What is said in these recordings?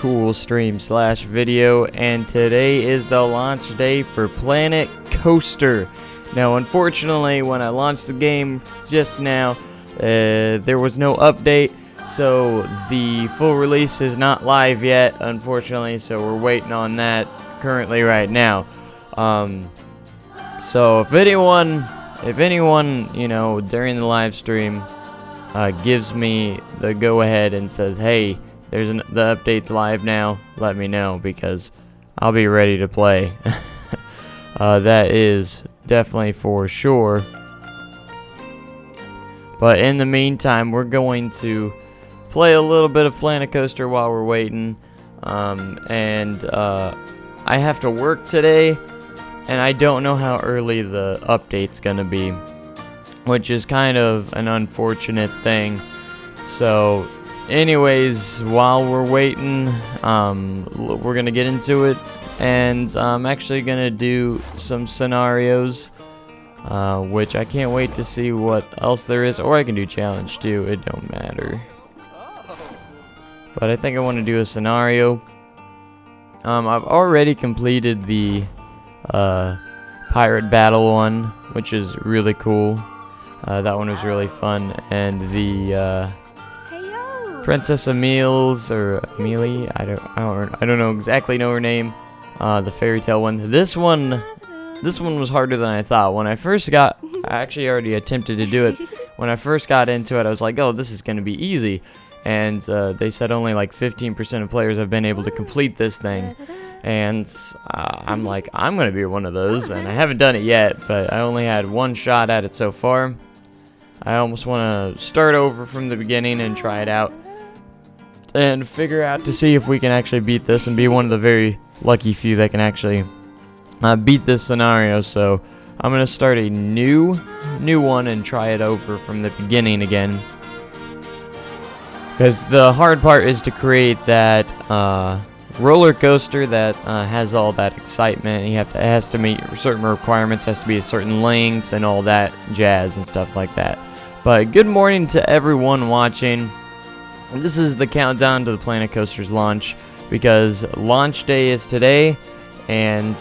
cool stream slash video, and today is the launch day for Planet Coaster. Now, unfortunately, when I launched the game just now, there was no update, so the full release is not live yet, unfortunately, so we're waiting on that currently right now. So if anyone, you know, during the live stream gives me the go-ahead and says, hey, the update's live now, let me know, because I'll be ready to play. That is definitely for sure. But in the meantime, we're going to play a little bit of Planet Coaster while we're waiting. I have to work today, and I don't know how early the update's gonna be, which is kind of an unfortunate thing. So anyways, while we're waiting, we're gonna get into it, and I'm actually gonna do some scenarios, which I can't wait to see what else there is, or I can do challenge too, it don't matter. But I think I want to do a scenario. I've already completed the pirate battle one, which is really cool. That one was really fun, and the Princess Emile's, or Amelie, I don't know exactly know her name. The fairy tale one. This one was harder than I thought. When I first got, I actually already attempted to do it. When I first got into it, I was like, oh, this is gonna be easy. And they said only like 15% of players have been able to complete this thing. And I'm like, I'm gonna be one of those, and I haven't done it yet, but I only had one shot at it so far. I almost want to start over from the beginning and try it out and figure out to see if we can actually beat this and be one of the very lucky few that can actually beat this scenario. So I'm gonna start a new one and try it over from the beginning again, because the hard part is to create that roller coaster that has all that excitement. It has to meet certain requirements, has to be a certain length and all that jazz and stuff like that. But good morning to everyone watching. This is the countdown to the Planet Coaster's launch, because launch day is today, and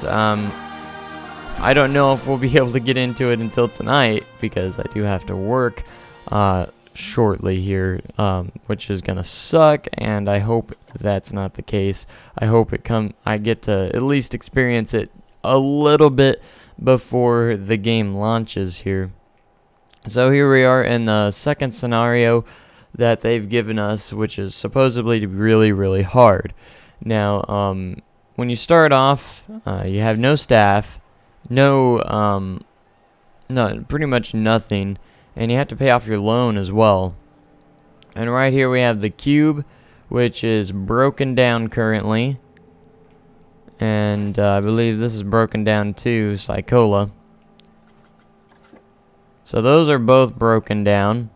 I don't know if we'll be able to get into it until tonight, because I do have to work shortly here, which is gonna suck, and I hope that's not the case. I hope I get to at least experience it a little bit before the game launches here. So here we are in the second scenario that they've given us, which is supposedly to be really, really hard. Now, when you start off, you have no staff, no, pretty much nothing, and you have to pay off your loan as well. And right here we have the cube, which is broken down currently, and I believe this is broken down too, Psychola. So those are both broken down,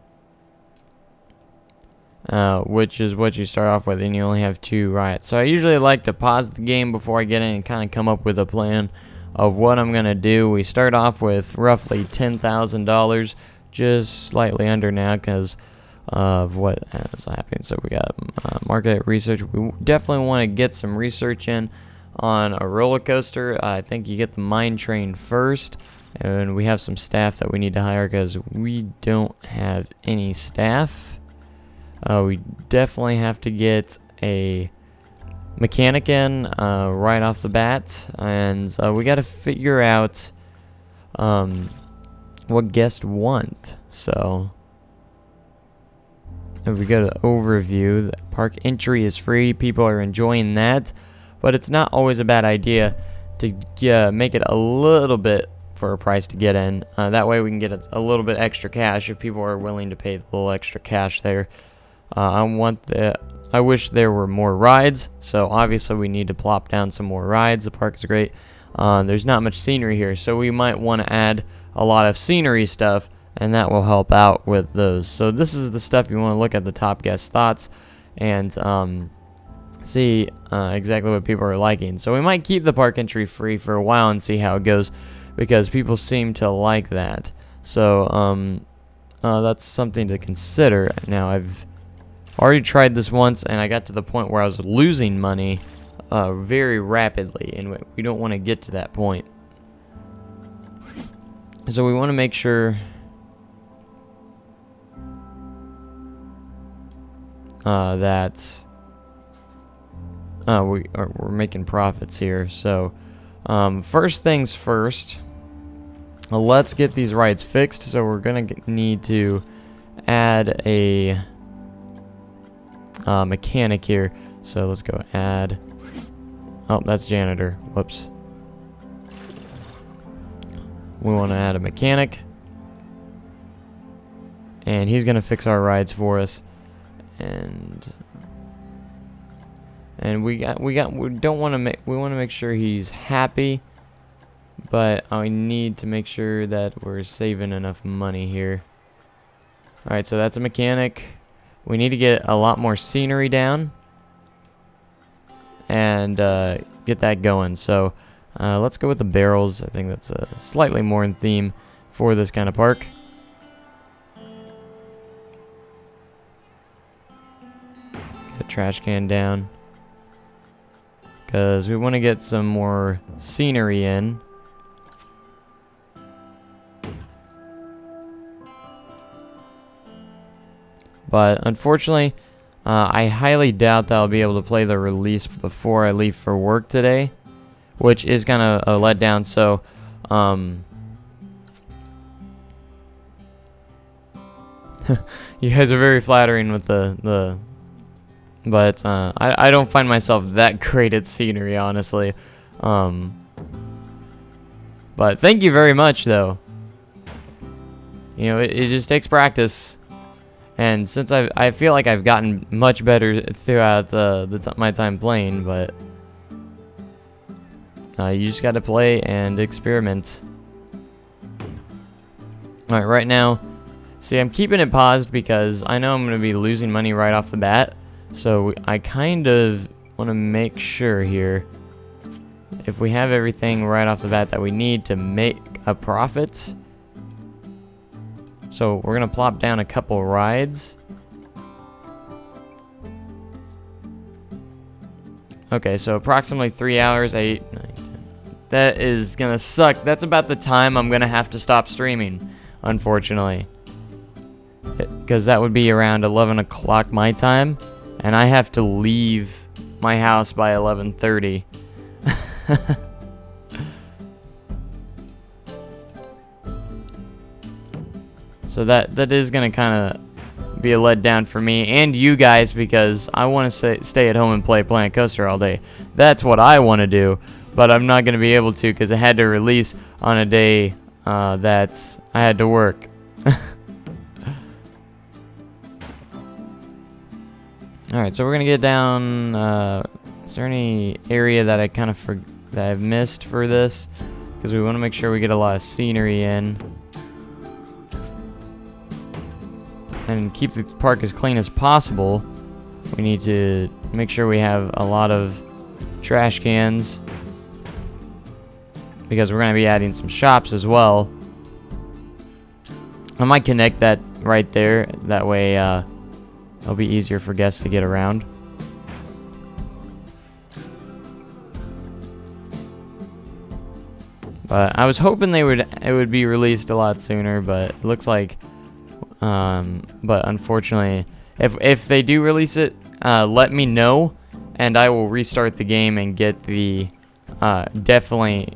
which is what you start off with, and you only have 2 riots. So I usually like to pause the game before I get in and kind of come up with a plan of what I'm gonna do. We start off with roughly $10,000, just slightly under now because of what is happening. So we got market research. We definitely want to get some research in on a roller coaster. I think you get the mine train first, and we have some staff that we need to hire because we don't have any staff. We definitely have to get a mechanic in right off the bat, and we got to figure out what guests want. So if we go to overview, the park entry is free, people are enjoying that, but it's not always a bad idea to make it a little bit for a price to get in. That way we can get a little bit extra cash if people are willing to pay the little extra cash there. I wish there were more rides, so obviously we need to plop down some more rides. The park is great. There's not much scenery here, so we might want to add a lot of scenery stuff, and that will help out with those. So this is the stuff you want to look at, the top guest thoughts, and see exactly what people are liking. So we might keep the park entry free for a while and see how it goes, because people seem to like that. So that's something to consider. Now Already tried this once, and I got to the point where I was losing money very rapidly, and we don't want to get to that point. So we want to make sure that we're making profits here. So first things first, let's get these rides fixed. So we're gonna need to add a mechanic here. So let's go add. Oh, that's janitor. Whoops. We want to add a mechanic, and he's gonna fix our rides for us. And we don't want to make sure he's happy, but I need to make sure that we're saving enough money here. All right, so that's a mechanic. We need to get a lot more scenery down and get that going. So let's go with the barrels. I think that's slightly more in theme for this kind of park. Get the trash can down, because we want to get some more scenery in. But unfortunately, I highly doubt that I'll be able to play the release before I leave for work today, which is kind of a letdown. So you guys are very flattering with but I don't find myself that great at scenery, honestly. But thank you very much, though. You know, it just takes practice. And since I feel like I've gotten much better throughout my time playing, but you just got to play and experiment. All right, right now, see, I'm keeping it paused because I know I'm going to be losing money right off the bat. So I kind of want to make sure here, if we have everything right off the bat that we need to make a profit. So we're going to plop down a couple rides. Okay, so approximately 3 hours, 8, 9, 10. That is going to suck. That's about the time I'm going to have to stop streaming, unfortunately. Because that would be around 11 o'clock my time. And I have to leave my house by 11:30. So that is going to kind of be a letdown for me and you guys, because I want to stay at home and play Planet Coaster all day. That's what I want to do, but I'm not going to be able to because I had to release on a day that I had to work. Alright, so we're going to get down. Is there any area that I kind of that I've missed for this? Because we want to make sure we get a lot of scenery in. And keep the park as clean as possible. We need to make sure we have a lot of trash cans, because we're going to be adding some shops as well. I might connect that right there. That way it'll be easier for guests to get around. But I was hoping it would be released a lot sooner, but it looks like but unfortunately, if they do release it, let me know and I will restart the game and get the definitely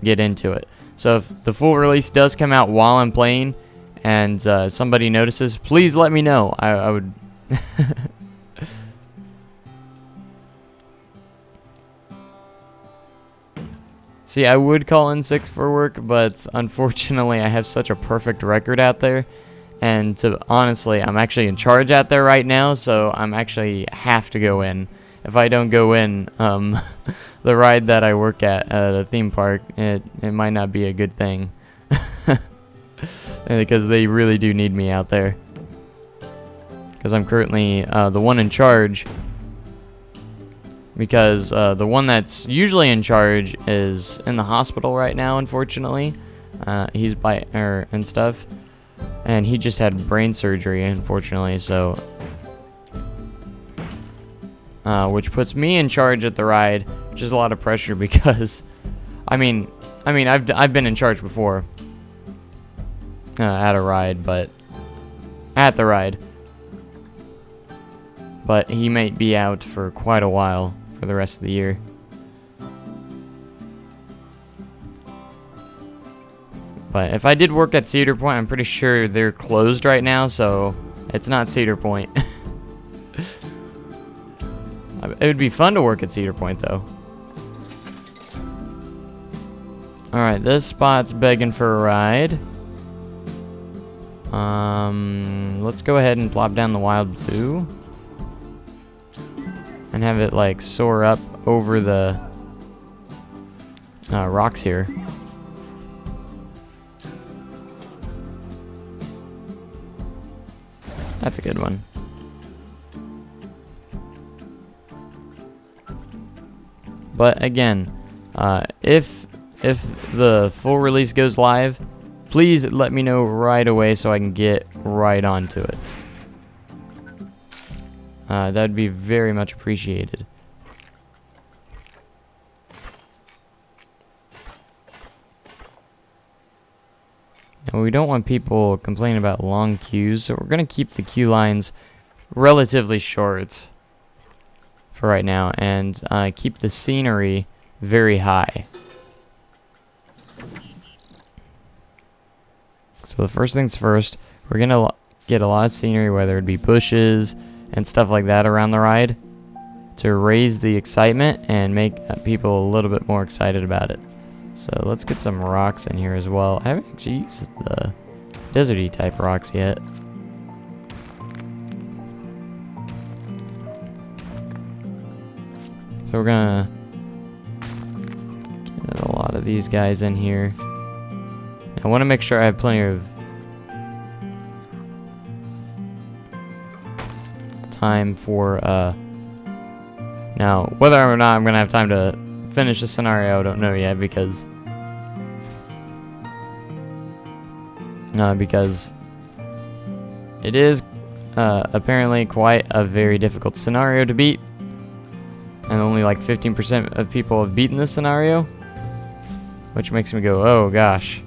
get into it. So if the full release does come out while I'm playing and somebody notices, please let me know. I would See, I would call in sick for work, but unfortunately I have such a perfect record out there. And honestly, I'm actually in charge out there right now, so I'm actually have to go in. If I don't go in, the ride that I work at a theme park, it might not be a good thing. Because they really do need me out there. Because I'm currently the one in charge. Because the one that's usually in charge is in the hospital right now, unfortunately. He's and stuff. And he just had brain surgery, unfortunately, so which puts me in charge at the ride, which is a lot of pressure because, I mean, I've been in charge before at a ride, but he might be out for quite a while for the rest of the year. But if I did work at Cedar Point, I'm pretty sure they're closed right now, so it's not Cedar Point. It would be fun to work at Cedar Point, though. Alright, this spot's begging for a ride. Let's go ahead and plop down the wild blue. And have it, like, soar up over the rocks here. That's a good one. But again, if the full release goes live, please let me know right away so I can get right onto it. That would be very much appreciated. Now, we don't want people complaining about long queues, so we're going to keep the queue lines relatively short for right now, and keep the scenery very high. So the first things first, we're going to get a lot of scenery, whether it be bushes and stuff like that around the ride, to raise the excitement and make people a little bit more excited about it. So let's get some rocks in here as well. I haven't actually used the deserty type rocks yet. So we're gonna get a lot of these guys in here. I want to make sure I have plenty of time for now, whether or not I'm gonna have time to finish the scenario, I don't know yet, because it is apparently quite a very difficult scenario to beat, and only like 15% of people have beaten this scenario, which makes me go, oh gosh.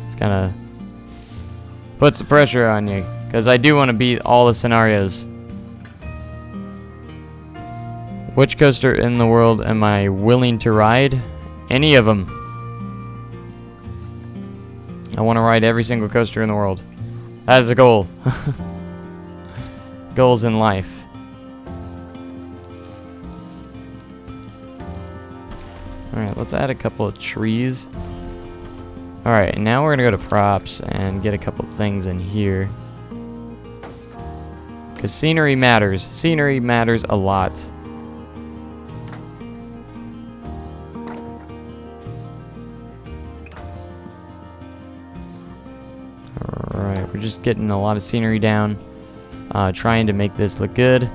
It's kind of puts the pressure on you, because I do want to beat all the scenarios. Which coaster in the world am I willing to ride? Any of them. I want to ride every single coaster in the world. That is a goal. Goals in life. Alright, let's add a couple of trees. Alright, now we're going to go to props and get a couple things in here. Because scenery matters. Scenery matters a lot. Alright, we're just getting a lot of scenery down. Trying to make this look good.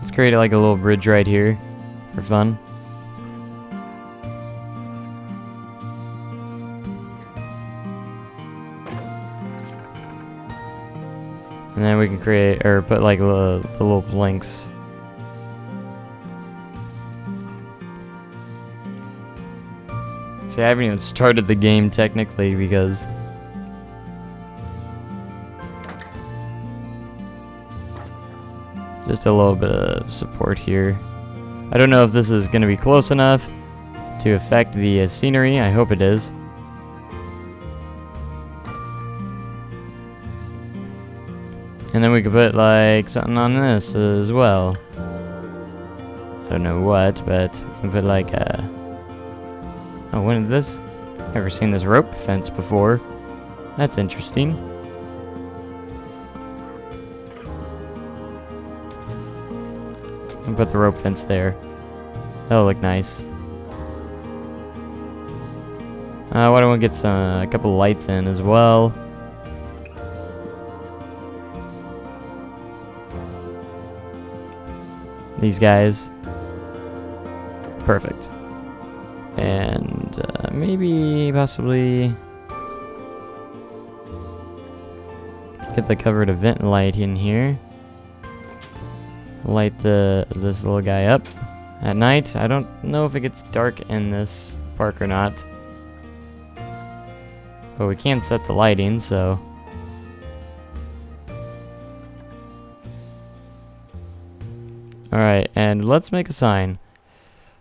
Let's create like a little bridge right here for fun. And then we can create, or put like the little blinks. See, I haven't even started the game technically because just a little bit of support here. I don't know if this is going to be close enough to affect the scenery. I hope it is. And then we could put like something on this as well. I don't know what, but we can put like a... Oh, when did this? Never seen this rope fence before. That's interesting. I'll put the rope fence there. That'll look nice. Why don't we get a couple lights in as well? These guys. Perfect. And maybe possibly get the covered event light in here. Light this little guy up at night. I don't know if it gets dark in this park or not, but we can set the lighting, so. Alright, and let's make a sign.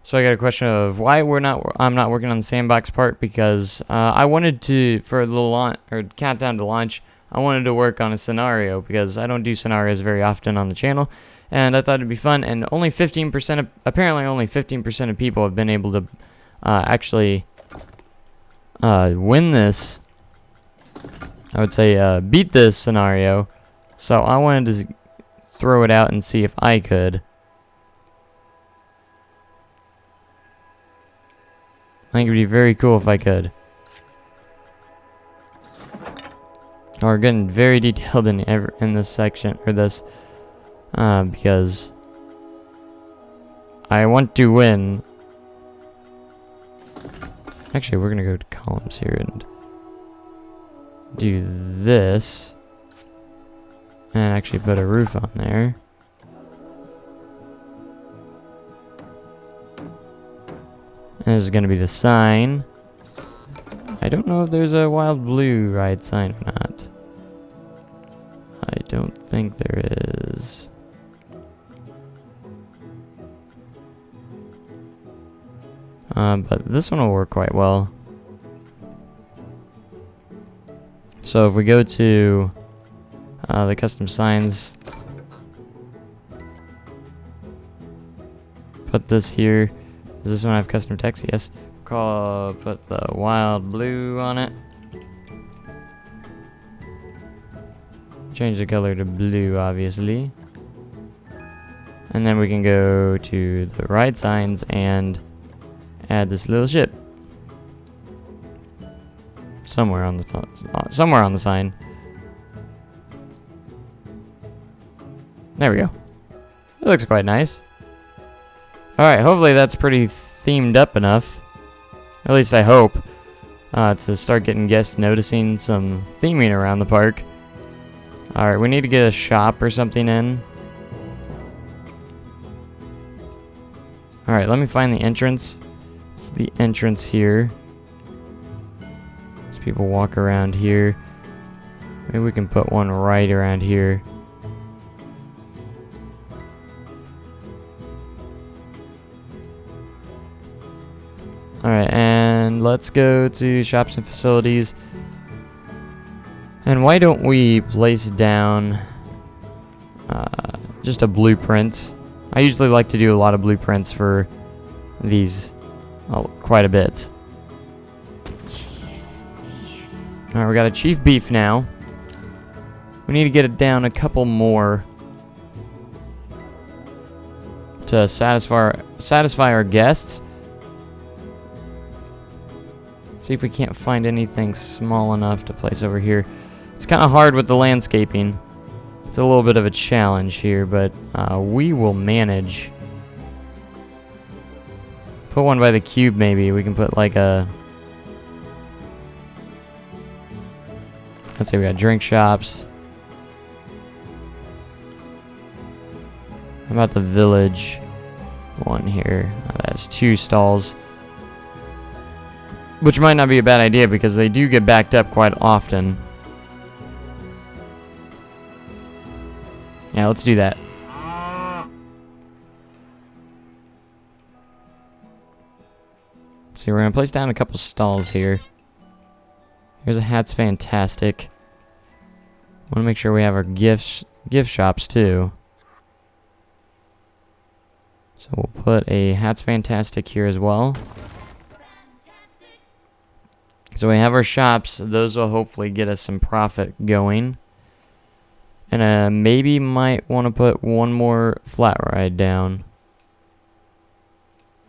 So I got a question of why I'm not working on the sandbox part, because I wanted to, for the countdown to launch, I wanted to work on a scenario, because I don't do scenarios very often on the channel, and I thought it'd be fun, and apparently only 15% of people have been able to actually win this, I would say beat this scenario, so I wanted to throw it out and see if I could. I think it would be very cool if I could. We're getting very detailed in this section, or this, because I want to win. Actually, we're gonna go to columns here and do this, and actually put a roof on there. And this is gonna be the sign. I don't know if there's a Wild Blue ride sign or not. I don't think there is. But this one will work quite well. So if we go to the custom signs, put this here. Does this one have custom text? Yes. Put the Wild Blue on it. Change the color to blue, obviously. And then we can go to the ride signs and add this little ship. Somewhere on the sign. There we go. It looks quite nice. Alright, hopefully that's pretty themed up enough. At least I hope. To start getting guests noticing some theming around the park. Alright, we need to get a shop or something in. Alright, let me find the entrance. It's the entrance here. As people walk around here. Maybe we can put one right around here. Alright, and let's go to shops and facilities. And why don't we place down just a blueprint? I usually like to do a lot of blueprints for these quite a bit. Alright, we got a Chief Beef now. We need to get it down a couple more to satisfy our guests. See if we can't find anything small enough to place over here. It's kind of hard with the landscaping. It's a little bit of a challenge here, but we will manage. Put one by the cube, maybe. We can put like a... Let's say we got drink shops. How about the village one here? That has 2 stalls. Which might not be a bad idea because they do get backed up quite often. Yeah, let's do that. So we're going to place down a couple stalls here. Here's a Hat's Fantastic. Want to make sure we have our gift shops too. So we'll put a Hat's Fantastic here as well. So we have our shops. Those will hopefully get us some profit going. And maybe might want to put one more flat ride down.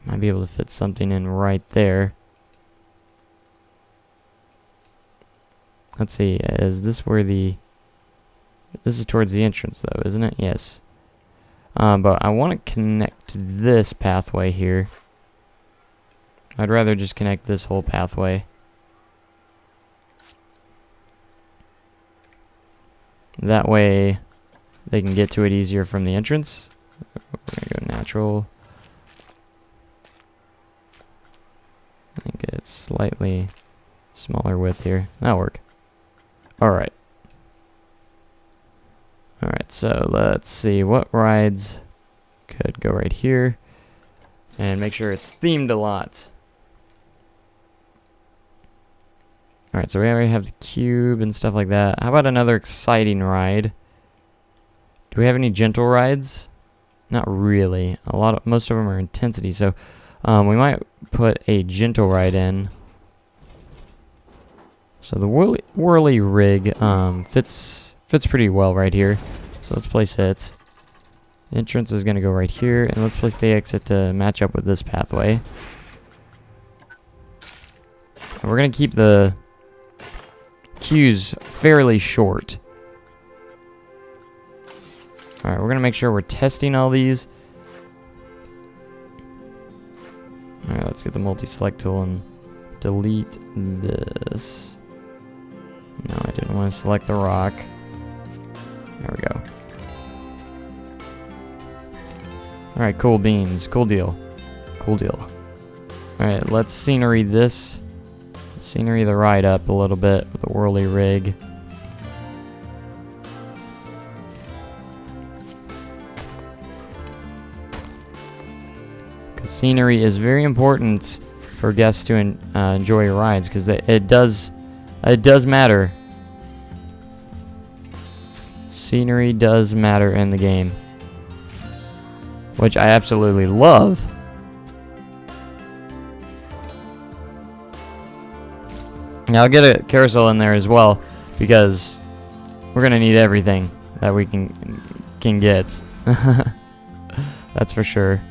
Might be able to fit something in right there. Let's see, is this where the... This is towards the entrance though, isn't it? Yes. But I want to connect this pathway here. I'd rather just connect this whole pathway. That way they can get to it easier from the entrance. We're gonna go natural. I think it's slightly smaller width here. That'll work. Alright. Alright, so let's see what rides could go right here. And make sure it's themed a lot. Alright, so we already have the cube and stuff like that. How about another exciting ride? Do we have any gentle rides? Not really. Most of them are intensity, so we might put a gentle ride in. So the whirly rig fits pretty well right here. So let's place it. The entrance is going to go right here, and let's place the exit to match up with this pathway. And we're going to keep the queues fairly short. Alright, we're going to make sure we're testing all these. Alright, let's get the multi-select tool and delete this. No, I didn't want to select the rock. There we go. Alright, cool beans. Cool deal. Cool deal. Alright, let's scenery this. Scenery the ride up a little bit with the whirly rig. Because scenery is very important for guests to enjoy your rides, because it does matter. Scenery does matter in the game, which I absolutely love. Now I'll get a carousel in there as well, because we're gonna need everything that we can get. That's for sure.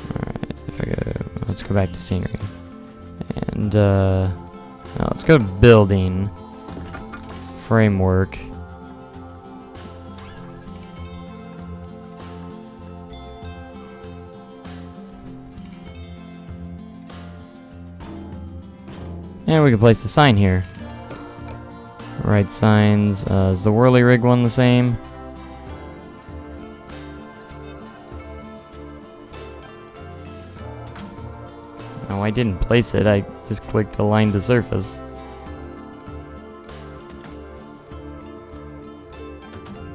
Alright, let's go back to scenery. And now let's go to building framework. And we can place the sign here. Right signs. Is the whirly rig one the same? No, I didn't place it. I just clicked align to surface.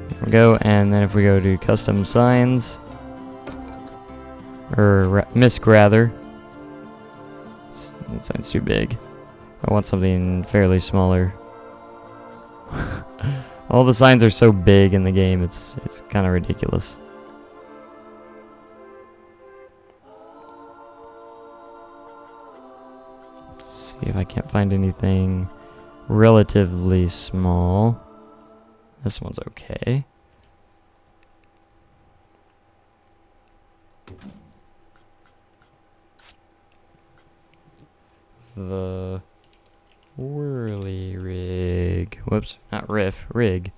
There we go. And then if we go to custom signs, or misc rather, that sign's too big. I want something fairly smaller. All the signs are so big in the game, it's kind of ridiculous. Let's see if I can't find anything relatively small. This one's okay. The whirly rig. Whoops, not riff, rig.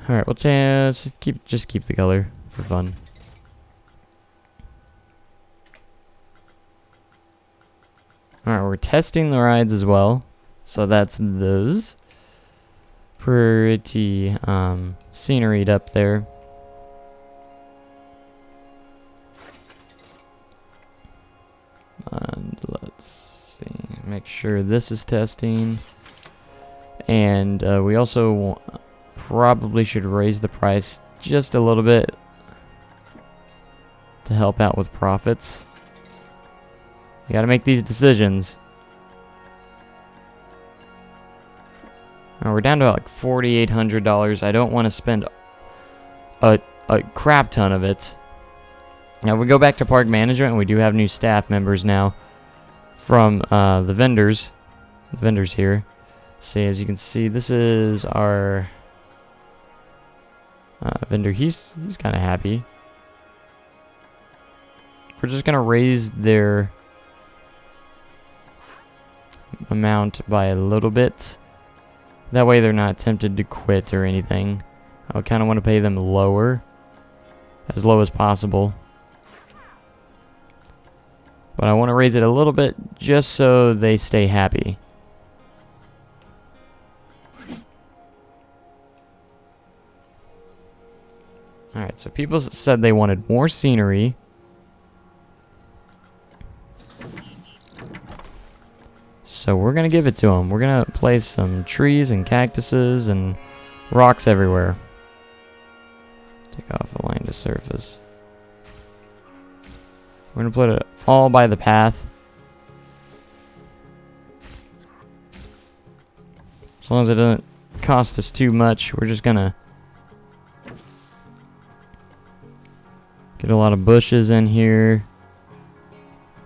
Alright, we'll just keep the color for fun. Alright, we're testing the rides as well. So that's those. Pretty sceneried up there. And let's see, make sure this is testing. And we also probably should raise the price just a little bit to help out with profits. You gotta make these decisions. Now we're down to like $4,800. I don't want to spend a crap ton of it. Now, if we go back to park management, we do have new staff members now from the vendors here. See, as you can see, this is our vendor. He's kind of happy. We're just gonna raise their amount by a little bit. That way they're not tempted to quit or anything. I kind of want to pay them lower, as low as possible. But I want to raise it a little bit just so they stay happy. Alright, so people said they wanted more scenery. So we're going to give it to them. We're going to place some trees and cactuses and rocks everywhere. Take off a line to surface. We're going to put it all by the path. As long as it doesn't cost us too much, we're just going to get a lot of bushes in here.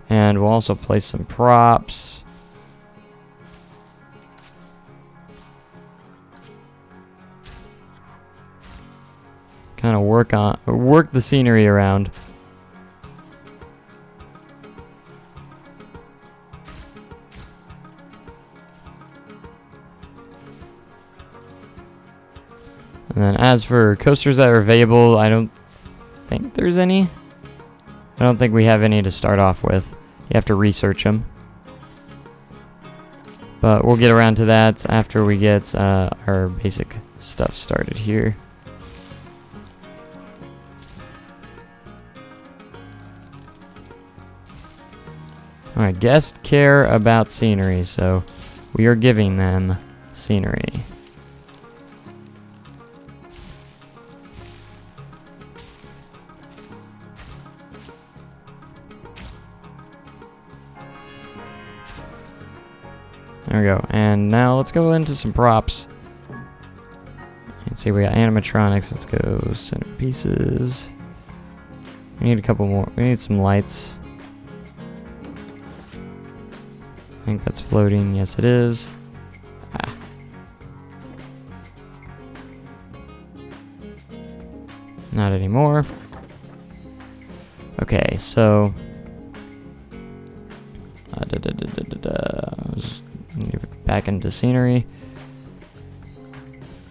And we'll also place some props. Kind of work the scenery around. And then as for coasters that are available, I don't think there's any. I don't think we have any to start off with. You have to research them. But we'll get around to that after we get our basic stuff started here. Alright, guests care about scenery, so we are giving them scenery. There we go. And now let's go into some props. Let's see, we got animatronics. Let's go center pieces. We need a couple more. We need some lights. I think that's floating. Yes, it is. Ah. Not anymore. Okay, so back into scenery.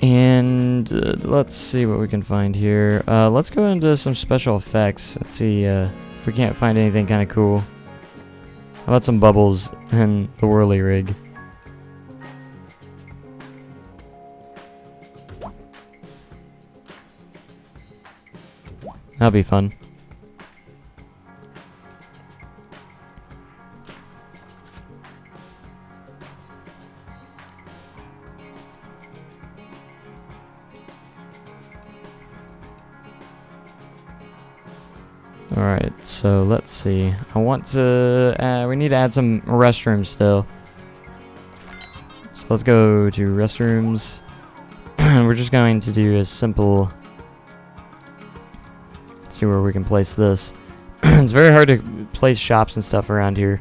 And let's see what we can find here. Let's go into some special effects. Let's see if we can't find anything kind of cool. How about some bubbles and the whirly rig? That'll be fun. Alright, so let's see. I want to... we need to add some restrooms still. So let's go to restrooms. We're just going to do a simple... Let's see where we can place this. It's very hard to place shops and stuff around here.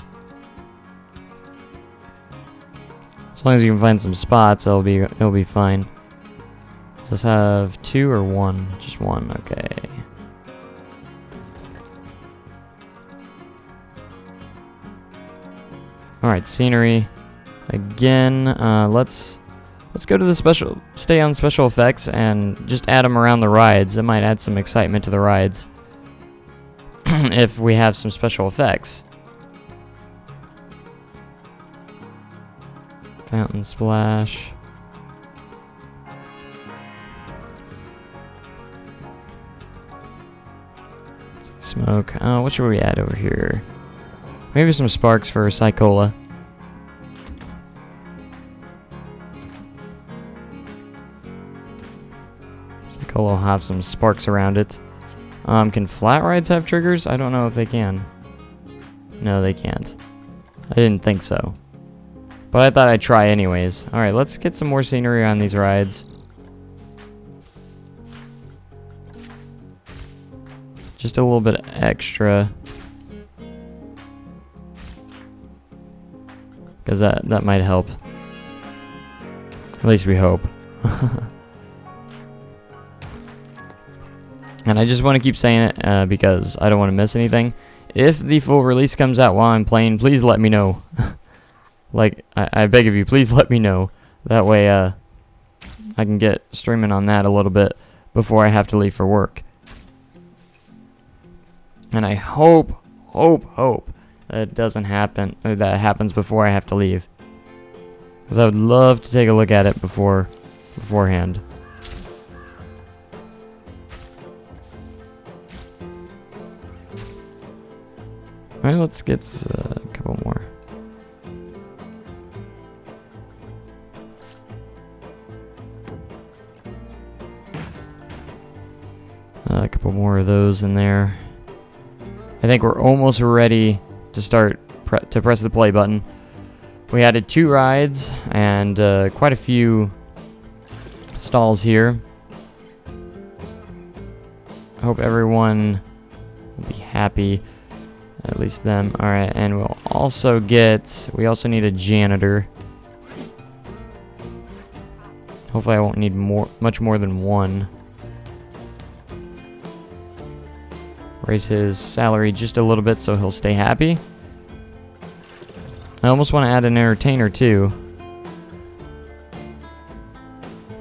As long as you can find some spots, it'll be fine. Does this have 2 or 1? Just 1, okay. Alright, scenery. Again, let's go to the special, stay on special effects and just add them around the rides. It might add some excitement to the rides. If we have some special effects. Fountain splash. Smoke. What should we add over here? Maybe some sparks for Cycola. Cycola will have some sparks around it. Can flat rides have triggers? I don't know if they can. No, they can't. I didn't think so. But I thought I'd try anyways. Alright, let's get some more scenery on these rides. Just a little bit extra. Because that might help. At least we hope. And I just want to keep saying it because I don't want to miss anything. If the full release comes out while I'm playing, please let me know. like, I beg of you, please let me know. That way, I can get streaming on that a little bit before I have to leave for work. And I hope that it doesn't happen, or that it happens before I have to leave. Because I would love to take a look at it beforehand. Alright, let's get a couple more. A couple more of those in there. I think we're almost ready to start to press the play button. We added 2 rides and quite a few stalls here. I hope everyone will be happy. At least them. Alright, and we also need a janitor. Hopefully I won't need much more than 1. Raise his salary just a little bit so he'll stay happy. I almost want to add an entertainer too.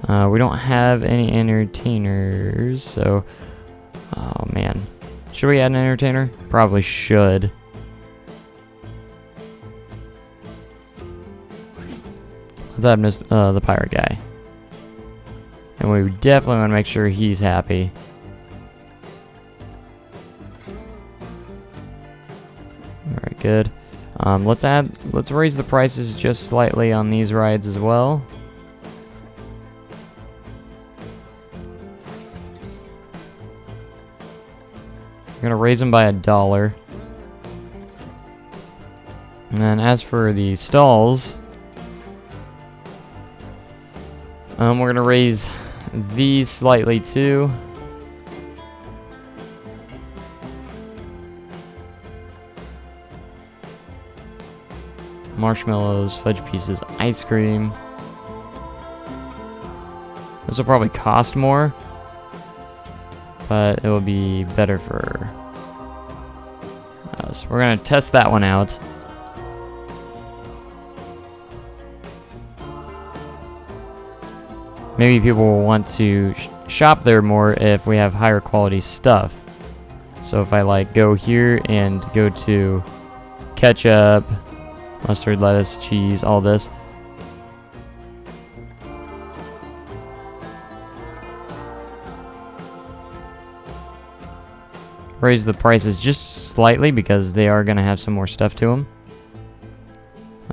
We don't have any entertainers, so... Oh man. Should we add an entertainer? Probably should. Let's add the pirate guy. And we definitely want to make sure he's happy. Alright, good. Let's raise the prices just slightly on these rides as well. I'm gonna raise them by $1. And then as for the stalls, we're gonna raise these slightly too. Marshmallows, fudge pieces, ice cream. This will probably cost more, but it will be better for us. We're gonna test that one out. Maybe people will want to shop there more if we have higher quality stuff. So if I like go here and go to ketchup, mustard, lettuce, cheese, all this. Raise the prices just slightly because they are going to have some more stuff to them.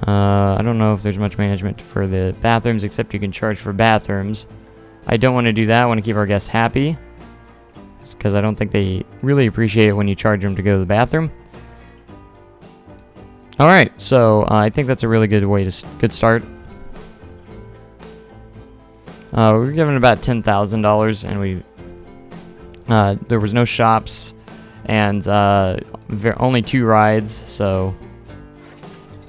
I don't know if there's much management for the bathrooms, except you can charge for bathrooms. I don't want to do that. I want to keep our guests happy, because I don't think they really appreciate it when you charge them to go to the bathroom. Alright, so I think that's a really good good start. We were given about $10,000, and there was no shops, and only 2 rides, so...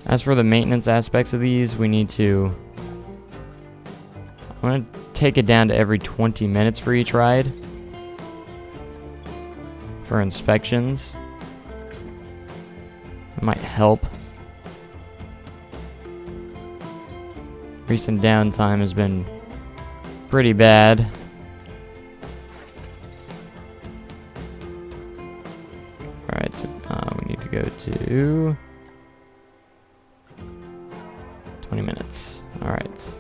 As for the maintenance aspects of these, we need to... I'm going to take it down to every 20 minutes for each ride. For inspections. It might help. Recent downtime has been pretty bad. Alright, so we need to go to 20 minutes. Alright.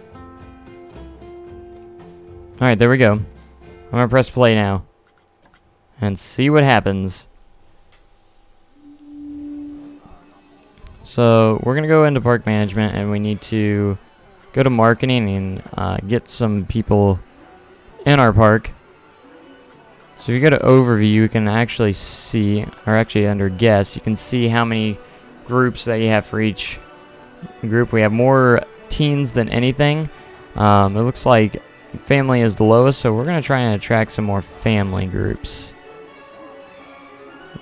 Alright, there we go. I'm gonna press play now and see what happens. So we're gonna go into park management, and we need to go to marketing and get some people in our park. So if you go to overview, you can actually see, or actually under guests, you can see how many groups that you have for each group. We have more teens than anything. It looks like family is the lowest, so we're going to try and attract some more family groups.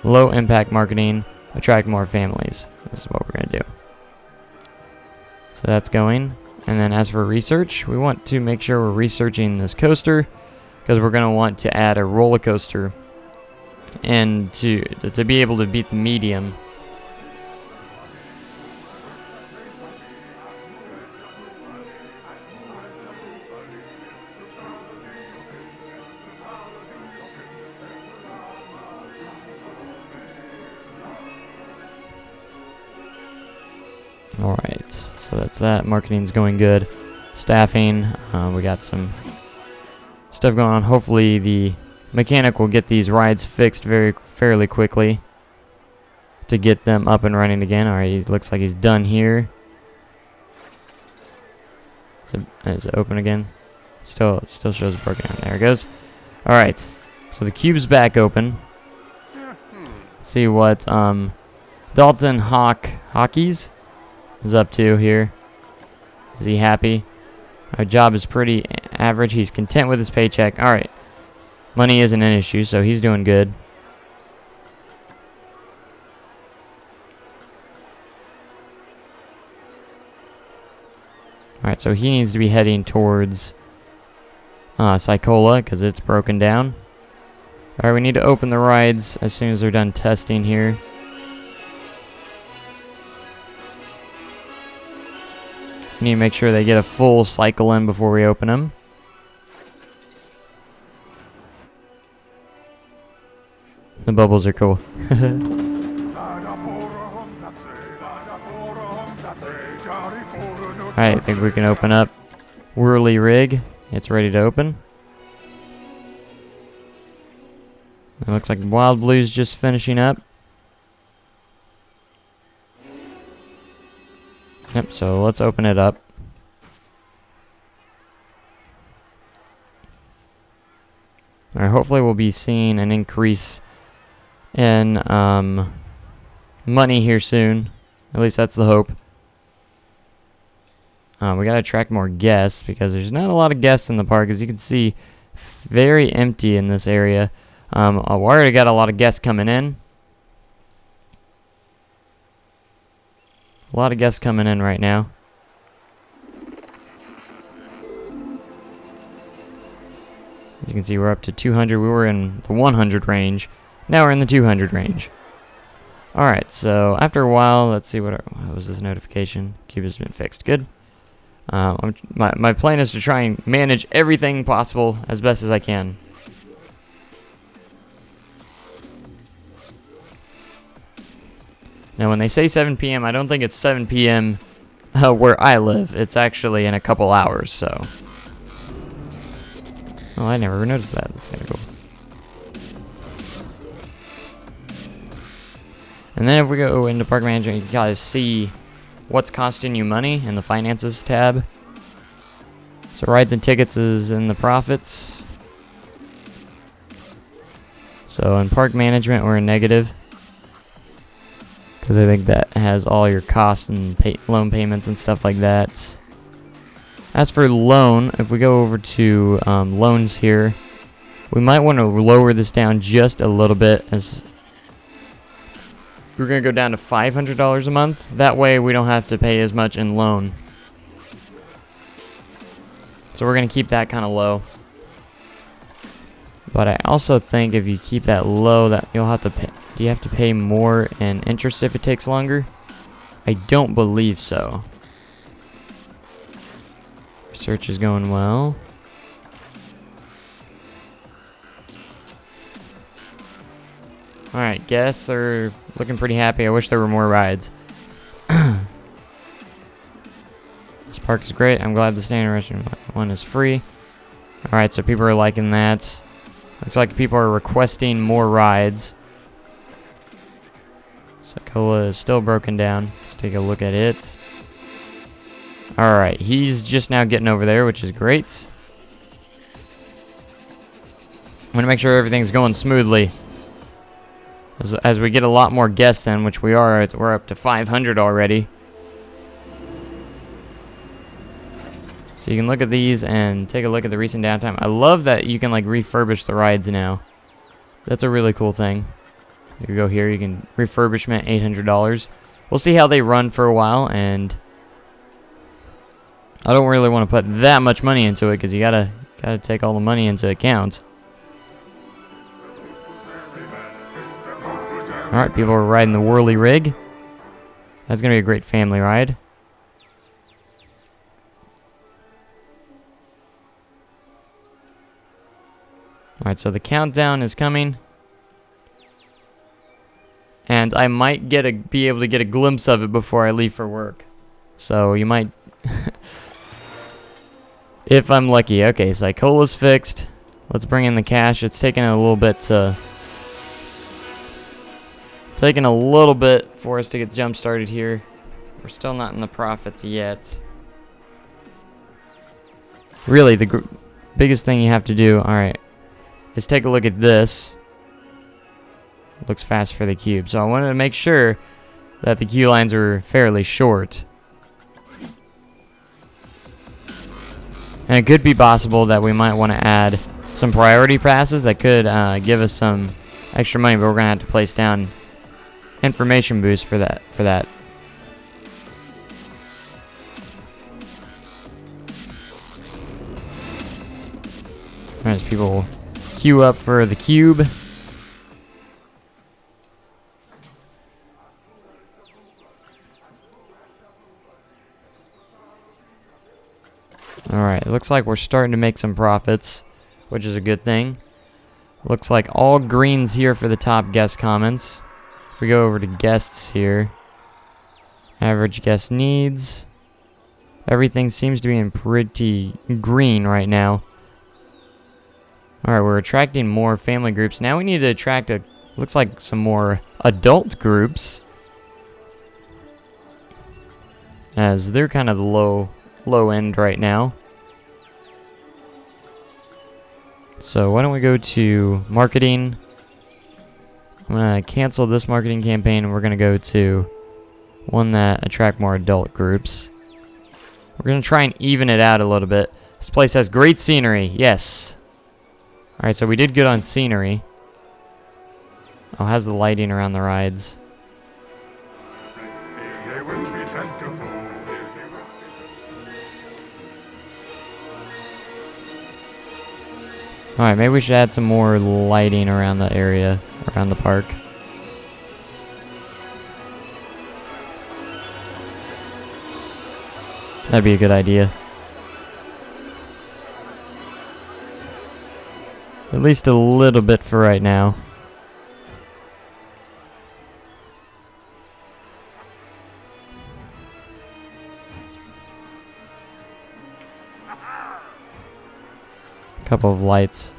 Low impact marketing, attract more families. This is what we're going to do. So that's going. And then as for research, we want to make sure we're researching this coaster, because we're going to want to add a roller coaster, and to be able to beat the medium. so that's that. Marketing's going good. Staffing, we got some stuff going on. Hopefully the mechanic will get these rides fixed fairly quickly to get them up and running again. Alright, looks like he's done here. Is it open again? Still shows it broken. There it goes. Alright, so the cube's back open. Let's see what Dalton Hawkeys is up to here. Is he happy? Our job is pretty average. He's content with his paycheck. Alright. Money isn't an issue, so he's doing good. Alright, so he needs to be heading towards Cycola because it's broken down. Alright, we need to open the rides as soon as they're done testing here. We need to make sure they get a full cycle in before we open them. The bubbles are cool. Alright, I think we can open up Whirly Rig. It's ready to open. It looks like Wild Blue's just finishing up. Yep, so let's open it up. Alright, hopefully we'll be seeing an increase in money here soon. At least that's the hope. We gotta attract more guests because there's not a lot of guests in the park. As you can see, very empty in this area. We already got a lot of guests coming in. A lot of guests coming in right now. As you can see, we're up to 200. We were in the 100 range. Now we're in the 200 range. Alright, so after a while, let's see what was this notification. Cube has been fixed. Good. My plan is to try and manage everything possible as best as I can. Now, when they say 7 p.m., I don't think it's 7 p.m. Where I live. It's actually in a couple hours, so. Oh, I never noticed that. That's kind of cool. And then if we go into Park Management, you guys see what's costing you money in the Finances tab. So rides and tickets is in the profits. So in Park Management, we're in negative. Because I think that has all your costs and loan payments and stuff like that. As for loan, if we go over to loans here, we might want to lower this down just a little bit. As we're going to go down to $500 a month. That way we don't have to pay as much in loan. So we're going to keep that kind of low. But I also think if you keep that low, that you'll have to pay. Do you have to pay more in interest if it takes longer? I don't believe so. Research is going well. Alright, guests are looking pretty happy. I wish there were more rides. This park is great. I'm glad the standing restaurant one is free. Alright, so people are liking that. Looks like people are requesting more rides. Sacola is still broken down. Let's take a look at it. Alright, he's just now getting over there, which is great. I'm going to make sure everything's going smoothly. As we get a lot more guests in, which we are, we're up to 500 already. So you can look at these and take a look at the recent downtime. I love that you can like refurbish the rides now. That's a really cool thing. You go here, you can refurbishment $800. We'll see how they run for a while, and I don't really want to put that much money into it because you gotta take all the money into account. All right, people are riding the Whirly Rig. That's gonna be a great family ride. All right, so the countdown is coming. And I might be able to get a glimpse of it before I leave for work. So you might, if I'm lucky. Okay, Psychola's fixed. Let's bring in the cash. It's taking a little bit for us to get jump started here. We're still not in the profits yet. Really, the biggest thing you have to do, alright, is take a look at this. Looks fast for the cube. So I wanted to make sure that the queue lines are fairly short. And it could be possible that we might want to add some priority passes that could give us some extra money, but we're going to have to place down information boost for that. As people queue up for the cube. Alright, looks like we're starting to make some profits, which is a good thing. Looks like all greens here for the top guest comments. If we go over to guests here, average guest needs, everything seems to be in pretty green right now. Alright, we're attracting more family groups. Now we need to attract looks like some more adult groups, as they're kind of the low end right now. So why don't we go to marketing? I'm gonna cancel this marketing campaign and we're gonna go to one that attract more adult groups. We're gonna try and even it out a little bit. This place has great scenery, yes. Alright, so we did good on scenery. Oh, how's the lighting around the rides? Alright, maybe we should add some more lighting around the area, around the park. That'd be a good idea. At least a little bit for right now. Couple of lights.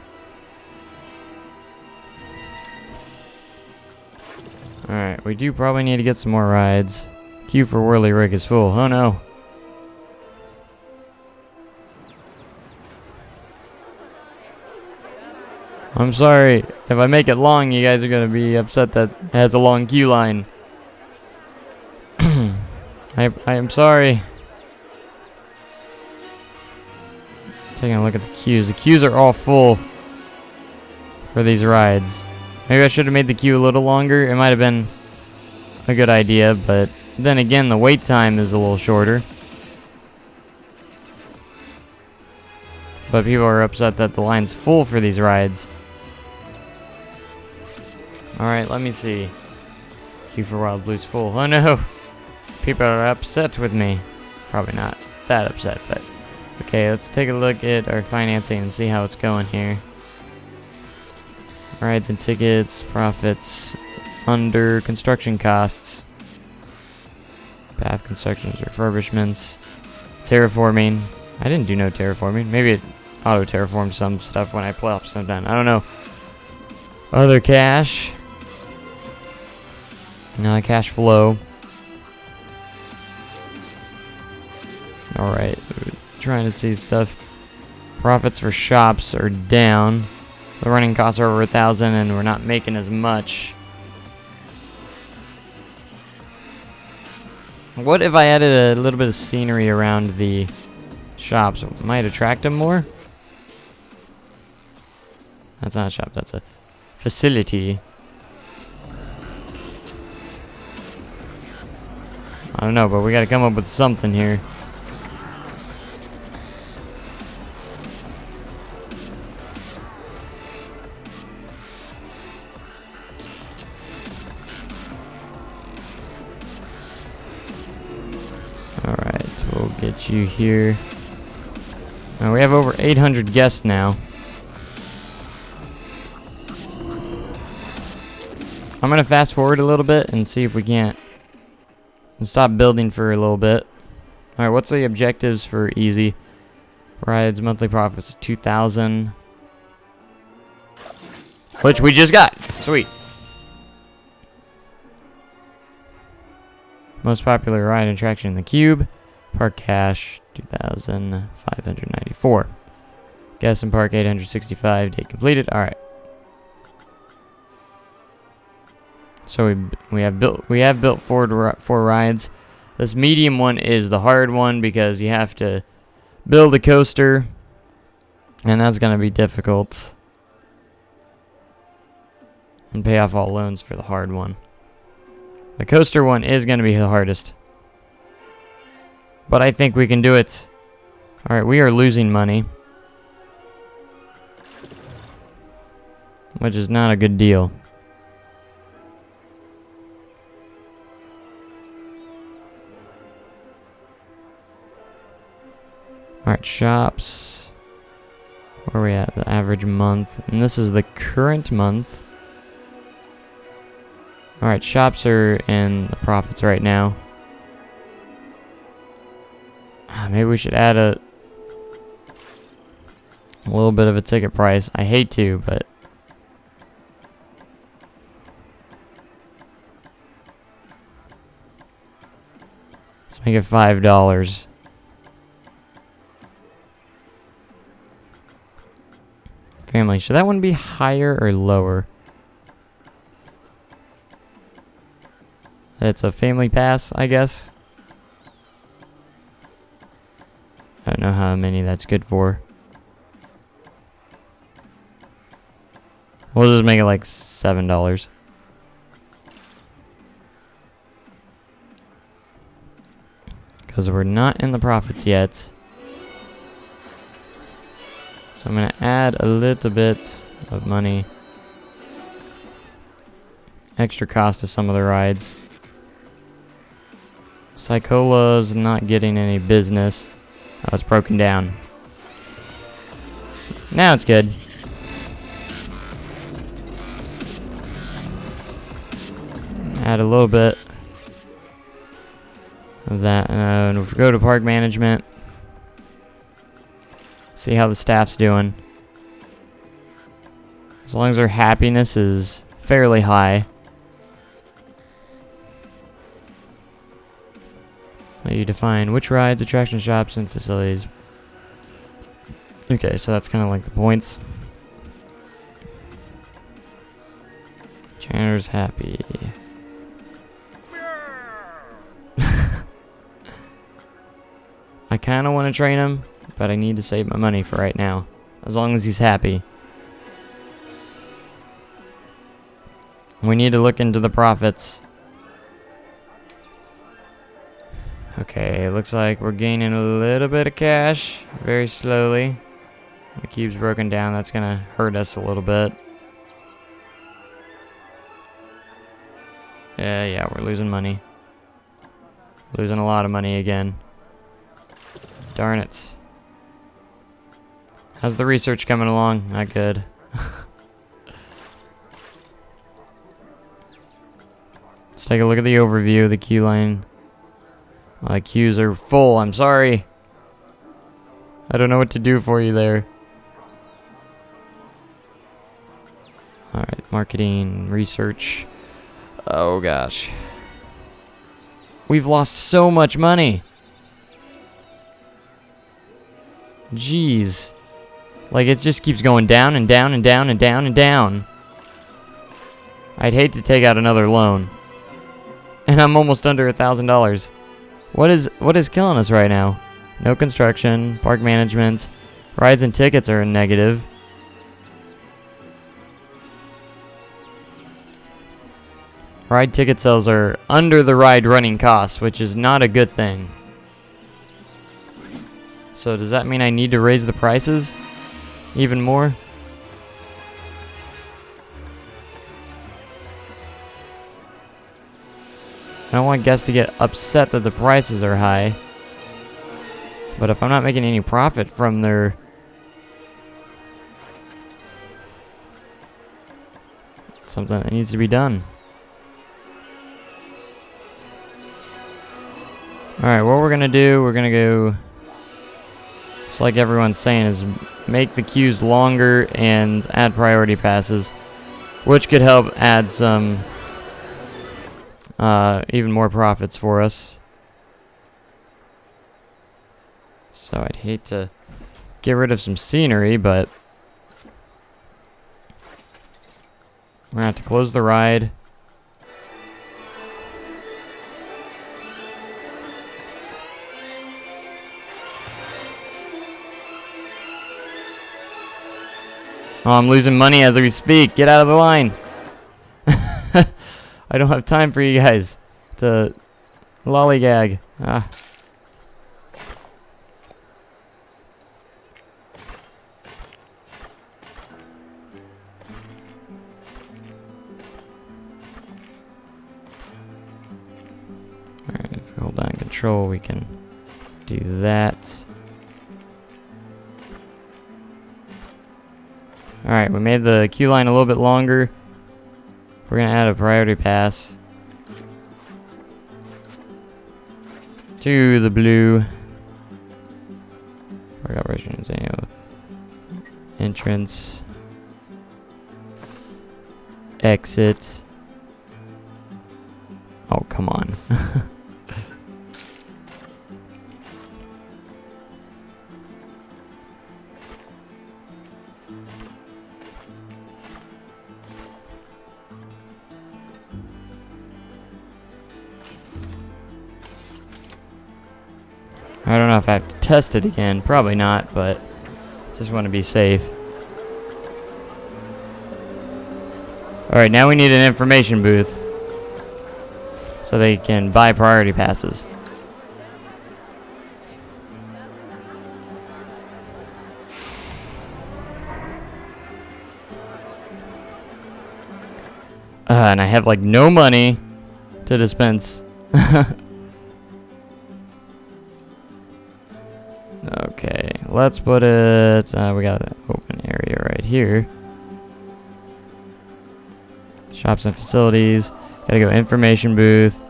Alright, we do probably need to get some more rides. Queue for Whirly Rig is full. Oh no. I'm sorry. If I make it long, you guys are going to be upset that it has a long queue line. I am sorry. Taking a look at the queues. The queues are all full for these rides. Maybe I should have made the queue a little longer. It might have been a good idea, but then again, the wait time is a little shorter. But people are upset that the line's full for these rides. Alright, let me see. Queue for Wild Blue's full. Oh no! People are upset with me. Probably not that upset, but... Okay, let's take a look at our financing and see how it's going here. Rides and tickets, profits, under construction costs, path constructions, refurbishments, terraforming. I didn't do no terraforming. Maybe it auto terraforms some stuff when I plop some down. I don't know. Other cash. Cash flow. Alright, trying to see stuff. Profits for shops are down. The running costs are over 1,000 and we're not making as much. What if I added a little bit of scenery around the shops? Might attract them more? That's not a shop, that's a facility. I don't know, but we gotta come up with something here. Alright, we'll get you here. Now we have over 800 guests now. I'm gonna fast forward a little bit and see if we can't stop building for a little bit. Alright, what's the objectives for easy rides? Monthly profits 2,000. Which we just got. Sweet. Most popular ride attraction in the cube. Park cash 2,594. Guest and park 865. Date completed. Alright. So we have built four rides. This medium one is the hard one because you have to build a coaster, and that's gonna be difficult. And pay off all loans for the hard one. The coaster one is gonna be the hardest, but I think we can do it. All right, we are losing money, which is not a good deal. Alright, shops. Where are we at? The average month. And this is the current month. Alright, shops are in the profits right now. Maybe we should add a little bit of a ticket price. I hate to, but let's make it $5. Family. Should that one be higher or lower? It's a family pass, I guess. I don't know how many that's good for. We'll just make it like $7. Because we're not in the profits yet. So I'm going to add a little bit of money. Extra cost to some of the rides. Psychola's not getting any business. Oh, it's broken down. Now it's good. Add a little bit of that. And if we go to park management, see how the staff's doing. As long as their happiness is fairly high. Let you define which rides, attraction shops, and facilities. Okay, so that's kind of like the points. Janitor's happy. I kind of want to train him, but I need to save my money for right now. As long as he's happy. We need to look into the profits. Okay, it looks like we're gaining a little bit of cash. Very slowly. The cube's broken down. That's going to hurt us a little bit. Yeah, we're losing money. Losing a lot of money again. Darn it. How's the research coming along? Not good. Let's take a look at the overview of the queue line. My queues are full. I'm sorry. I don't know what to do for you there. Alright, marketing, research. Oh gosh. We've lost so much money. Jeez. Like, it just keeps going down and down and down and down and down. I'd hate to take out another loan. And I'm almost under $1,000. What is killing us right now? No construction, park management, rides and tickets are negative. Ride ticket sales are under the ride running costs, which is not a good thing. So does that mean I need to raise the prices even more? I don't want guests to get upset that the prices are high. But if I'm not making any profit from their... It's something that needs to be done. Alright, what we're gonna do, we're gonna go, just like everyone's saying, is make the queues longer and add priority passes, which could help add some even more profits for us. So I'd hate to get rid of some scenery, but we're gonna have to close the ride. Oh, I'm losing money as we speak. Get out of the line. I don't have time for you guys to lollygag. Ah. Alright, if we hold down control, we can do that. Alright, we made the queue line a little bit longer. We're going to add a priority pass to the blue. Entrance. Exit. Oh, come on. I don't know if I have to test it again. Probably not, but just want to be safe. Alright, now we need an information booth so they can buy priority passes. And I have like no money to dispense. Okay, let's put it, we got an open area right here. Shops and facilities. Gotta go information booth.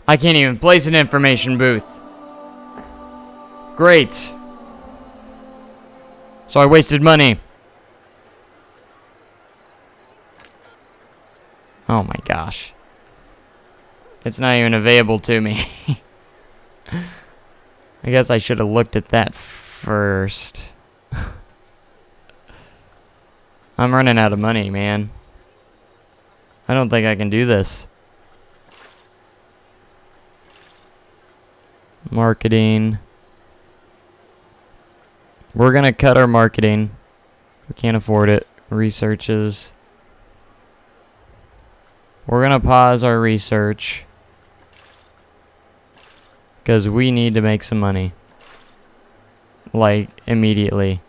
I can't even place an information booth. Great. So I wasted money. Oh my gosh. It's not even available to me. I guess I should have looked at that first. I'm running out of money, man. I don't think I can do this. Marketing. We're gonna cut our marketing. We can't afford it. Researches. We're gonna pause our research because we need to make some money, like immediately.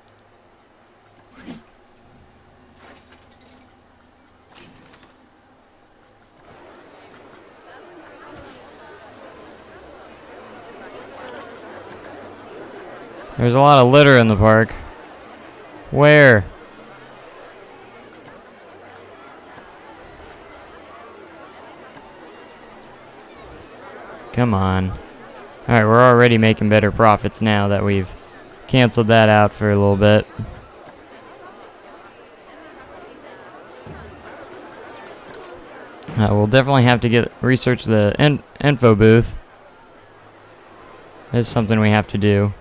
There's a lot of litter in the park. Where? Come on. Alright, we're already making better profits now that we've canceled that out for a little bit. We'll definitely have to research the info booth. It's something we have to do.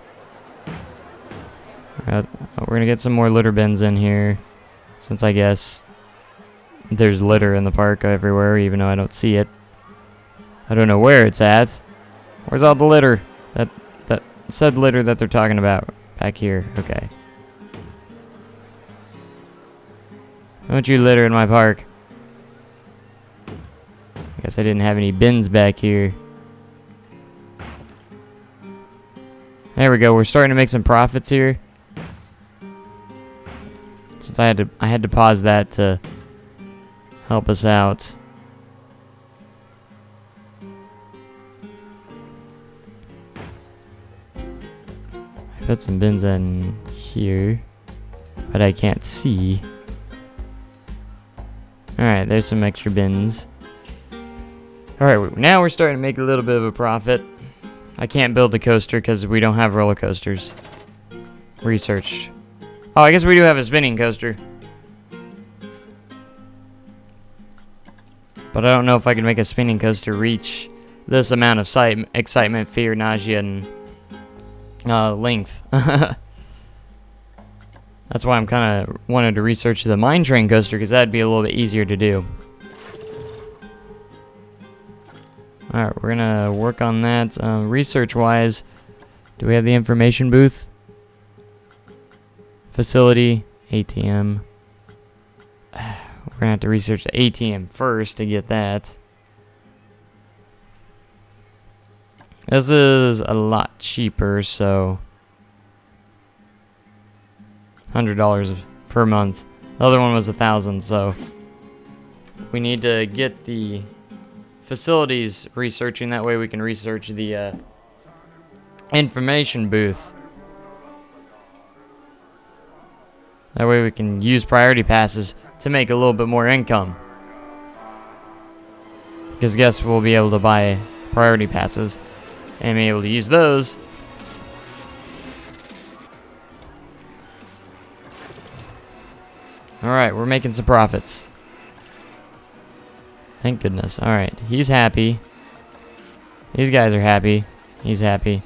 We're gonna get some more litter bins in here, since I guess there's litter in the park everywhere, even though I don't see it. I don't know where it's at. Where's all the litter? That said litter that they're talking about. Back here. Okay. Don't you litter in my park. I guess I didn't have any bins back here. There we go. We're starting to make some profits here. Since I had to pause that to help us out. I put some bins in here, but I can't see. Alright, there's some extra bins. Alright, now we're starting to make a little bit of a profit. I can't build a coaster because we don't have roller coasters. Research. Oh, I guess we do have a spinning coaster. But I don't know if I can make a spinning coaster reach this amount of excitement, fear, nausea, and length. That's why I'm kind of wanted to research the mine train coaster, because that'd be a little bit easier to do. Alright, we're gonna work on that. Research-wise, do we have the information booth? Facility, ATM. We're gonna have to research the ATM first to get that. This is a lot cheaper, so $100 per month. The other one was $1,000, so we need to get the facilities researching. That way we can research the information booth. That way we can use priority passes to make a little bit more income. Because guests will be able to buy priority passes and be able to use those. Alright, we're making some profits. Thank goodness. Alright, he's happy. These guys are happy. He's happy.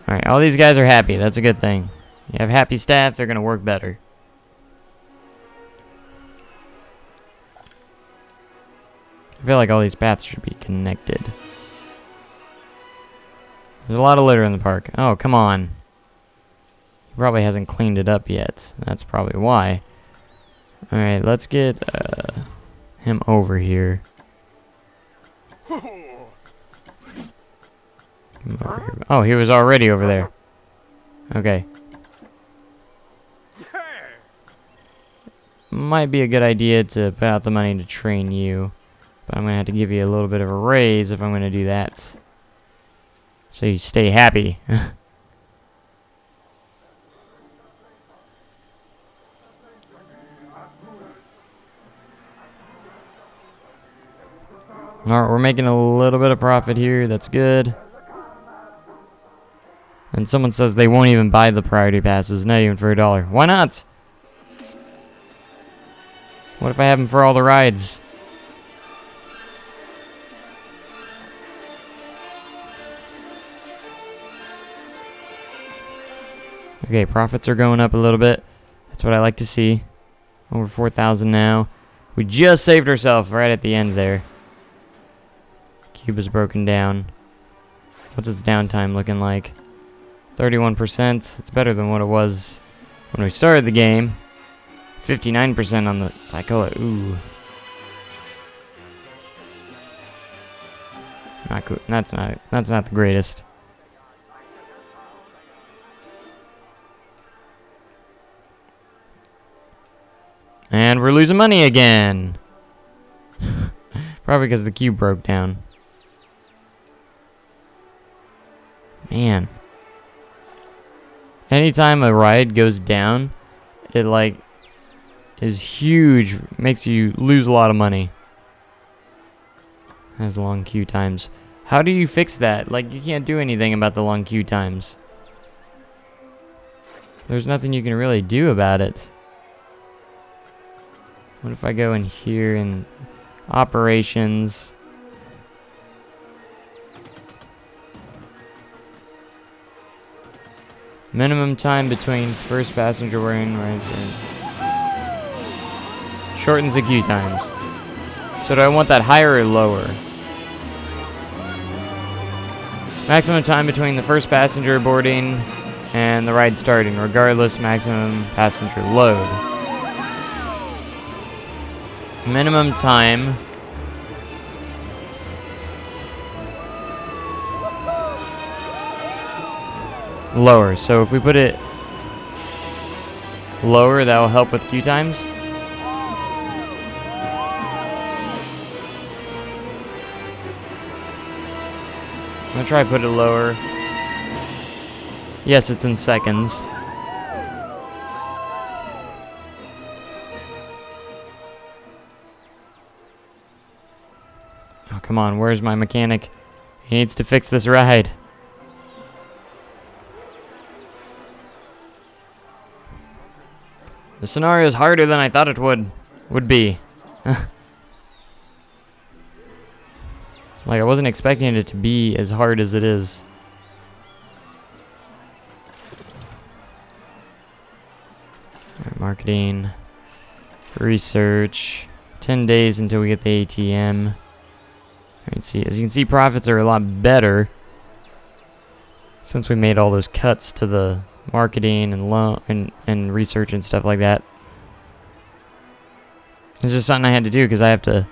Alright, all these guys are happy. That's a good thing. You have happy staff, they're going to work better. I feel like all these paths should be connected. There's a lot of litter in the park. Oh, come on. He probably hasn't cleaned it up yet. That's probably why. Alright, let's get him over here. Oh, he was already over there. Okay. Might be a good idea to put out the money to train you. But I'm going to have to give you a little bit of a raise if I'm going to do that. So you stay happy. Alright, we're making a little bit of profit here. That's good. And someone says they won't even buy the priority passes, not even for $1. Why not? What if I have them for all the rides? Okay, profits are going up a little bit. That's what I like to see. Over 4,000 now. We just saved ourselves right at the end there. Cube is broken down. What's its downtime looking like? 31%. It's better than what it was when we started the game. 59% on the Psycho. Ooh. Not cool. That's not the greatest. And we're losing money again. Probably because the cube broke down. Man. Anytime a ride goes down, it like is huge. Makes you lose a lot of money. Has long queue times. How do you fix that? Like, you can't do anything about the long queue times. There's nothing you can really do about it. What if I go in here in operations? Minimum time between first passenger wearing rides shortens the queue times. So do I want that higher or lower? Maximum time between the first passenger boarding and the ride starting, regardless maximum passenger load. Minimum time. Lower. So if we put it lower, that will help with queue times. I'm gonna try to put it lower. Yes, it's in seconds. Come on, where's my mechanic? He needs to fix this ride. The scenario is harder than I thought it would be. Like, I wasn't expecting it to be as hard as it is. Alright, marketing, research, 10 days until we get the ATM. Alright, see, as you can see, profits are a lot better since we made all those cuts to the marketing and loan and research and stuff like that. It's just something I had to do because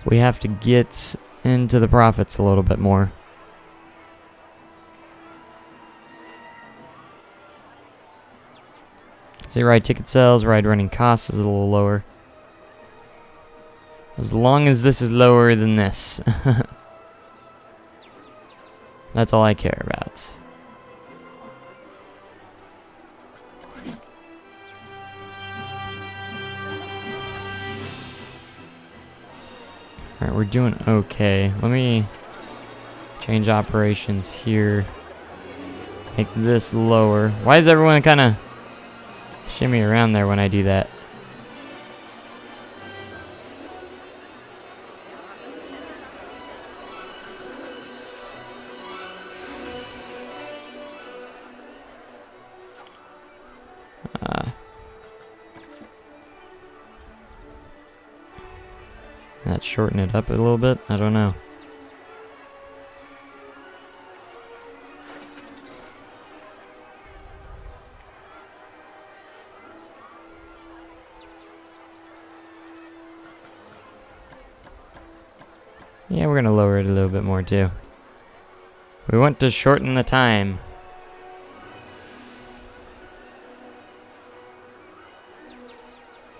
we have to get into the profits a little bit more. See, ride ticket sales, ride running costs is a little lower. As long as this is lower than this. That's all I care about. Alright, we're doing okay. Let me change operations here. Make this lower. Why is everyone kind of shimmy around there when I do that? Let's shorten it up a little bit. I don't know. Yeah, we're gonna lower it a little bit more too. We want to shorten the time.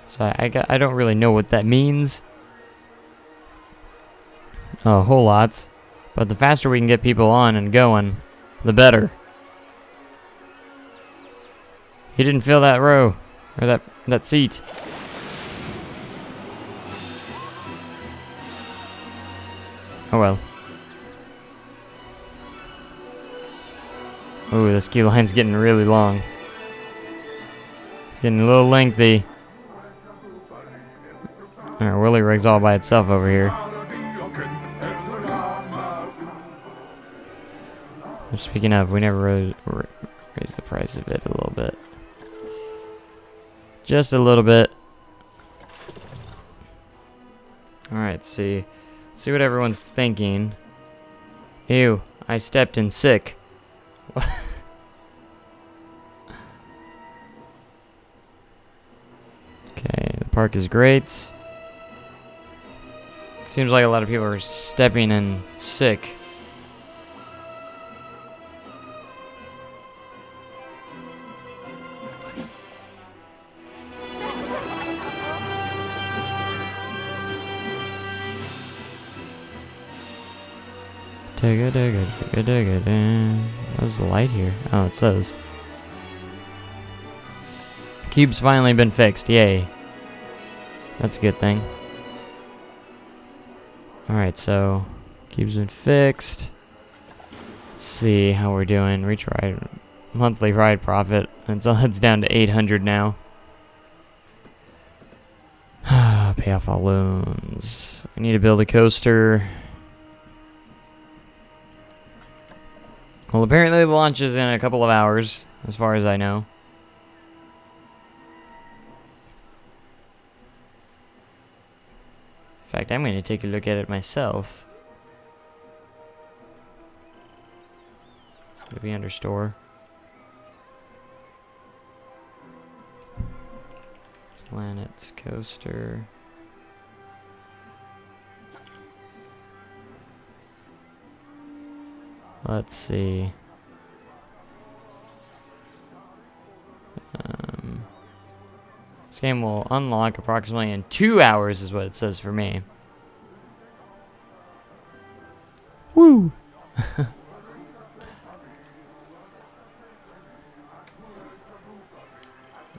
So I don't really know what that means. A whole lot. But the faster we can get people on and going, the better. He didn't fill that row. Or that seat. Oh well. Ooh, this queue line's getting really long. It's getting a little lengthy. Alright, Willy Rig's all by itself over here. Speaking of, we never raised the price of it a little bit. Just a little bit. Alright, see what everyone's thinking. Ew, I stepped in sick. Okay, the park is great. Seems like a lot of people are stepping in sick. What's the light here? Oh, it says cube's finally been fixed. Yay. That's a good thing. Alright, so cube's been fixed. Let's see how we're doing. Reach ride monthly ride profit. It's down to 800 now. Pay off all loans. I need to build a coaster. Well, apparently the launch is in a couple of hours, as far as I know. In fact, I'm going to take a look at it myself. It'll be under store. Planet coaster. Let's see. This game will unlock approximately in 2 hours is what it says for me. Woo!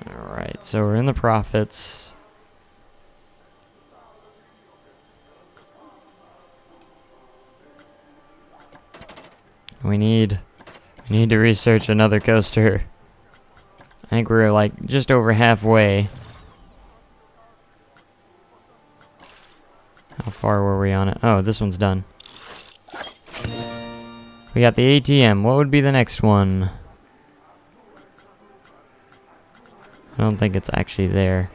Alright, so we're in the profits. We need to research another coaster. I think we're like just over halfway. How far were we on it? Oh, this one's done. We got the ATM. What would be the next one? I don't think it's actually there.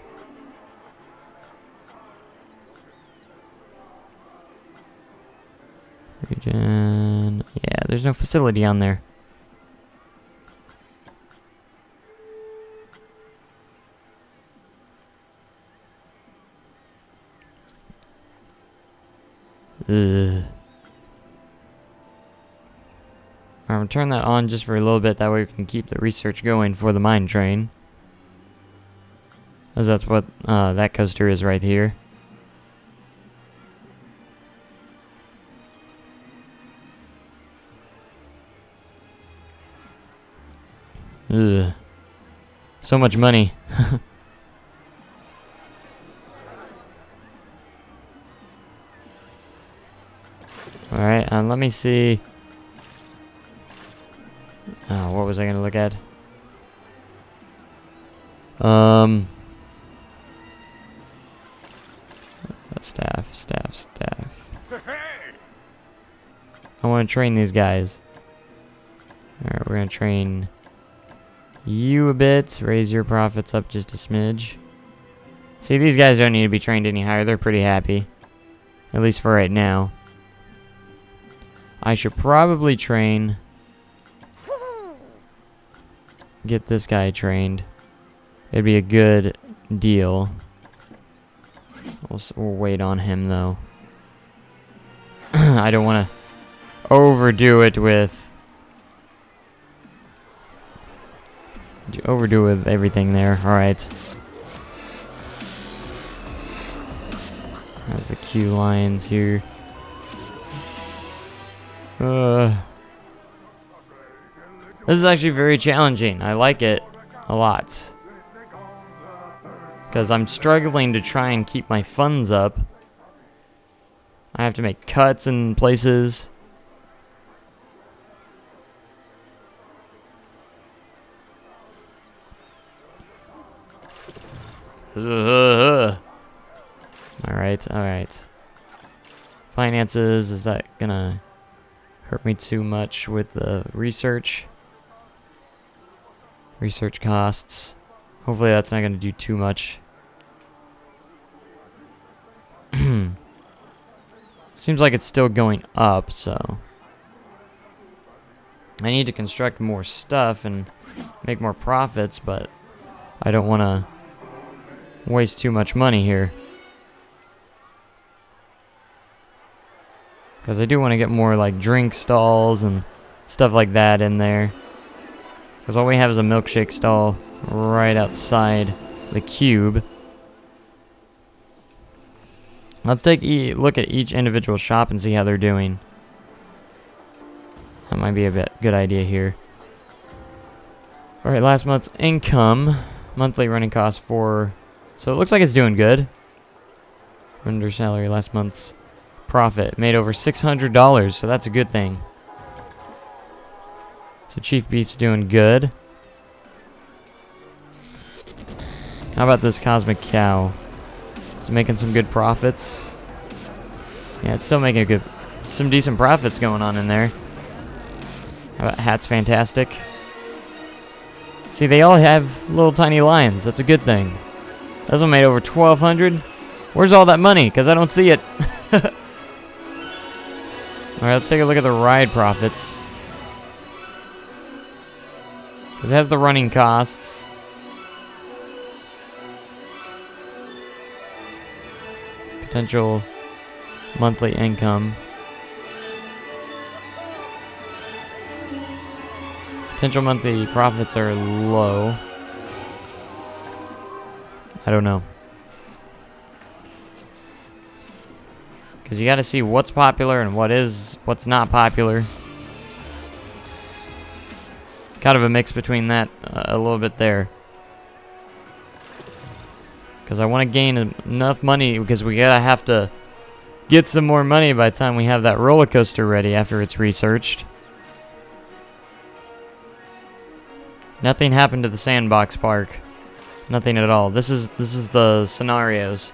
Region. Yeah, there's no facility on there. Ugh. I'm gonna turn that on just for a little bit, that way we can keep the research going for the mine train. As that's what that coaster is right here. Ugh. So much money. Alright, let me see. Oh, what was I gonna look at? Staff. I want to train these guys. Alright, we're gonna train you a bit. Raise your profits up just a smidge. See, these guys don't need to be trained any higher. They're pretty happy. At least for right now. I should probably train. Get this guy trained. It'd be a good deal. We'll wait on him though. I don't want to overdo it with everything there. All right. That's the queue lines here. This is actually very challenging. I like it a lot. Because I'm struggling to try and keep my funds up. I have to make cuts in places. Alright. Finances, is that gonna hurt me too much with the research? Research costs. Hopefully that's not gonna do too much. Seems like it's still going up, so I need to construct more stuff and make more profits, but I don't want to waste too much money here. Because I do want to get more like drink stalls and stuff like that in there. Because all we have is a milkshake stall right outside the cube. Let's take a look at each individual shop and see how they're doing. That might be a good idea here. Alright, last month's income. Monthly running costs for... So it looks like it's doing good. Under salary, last month's profit. Made over $600, so that's a good thing. So Chief Beef's doing good. How about this Cosmic Cow? It's making some good profits. Yeah, it's still making some decent profits going on in there. How about Hat's Fantastic? See, they all have little tiny lines. That's a good thing. This one made over $1,200. Where's all that money? Because I don't see it. Alright, let's take a look at the ride profits. Because it has the running costs. Potential monthly income. Potential monthly profits are low. I don't know. Because you got to see what's popular and what's not popular. Kind of a mix between that a little bit there. Because I want to gain enough money, because we gotta have to get some more money by the time we have that roller coaster ready after it's researched. Nothing happened to the sandbox park. Nothing at all. This is the scenarios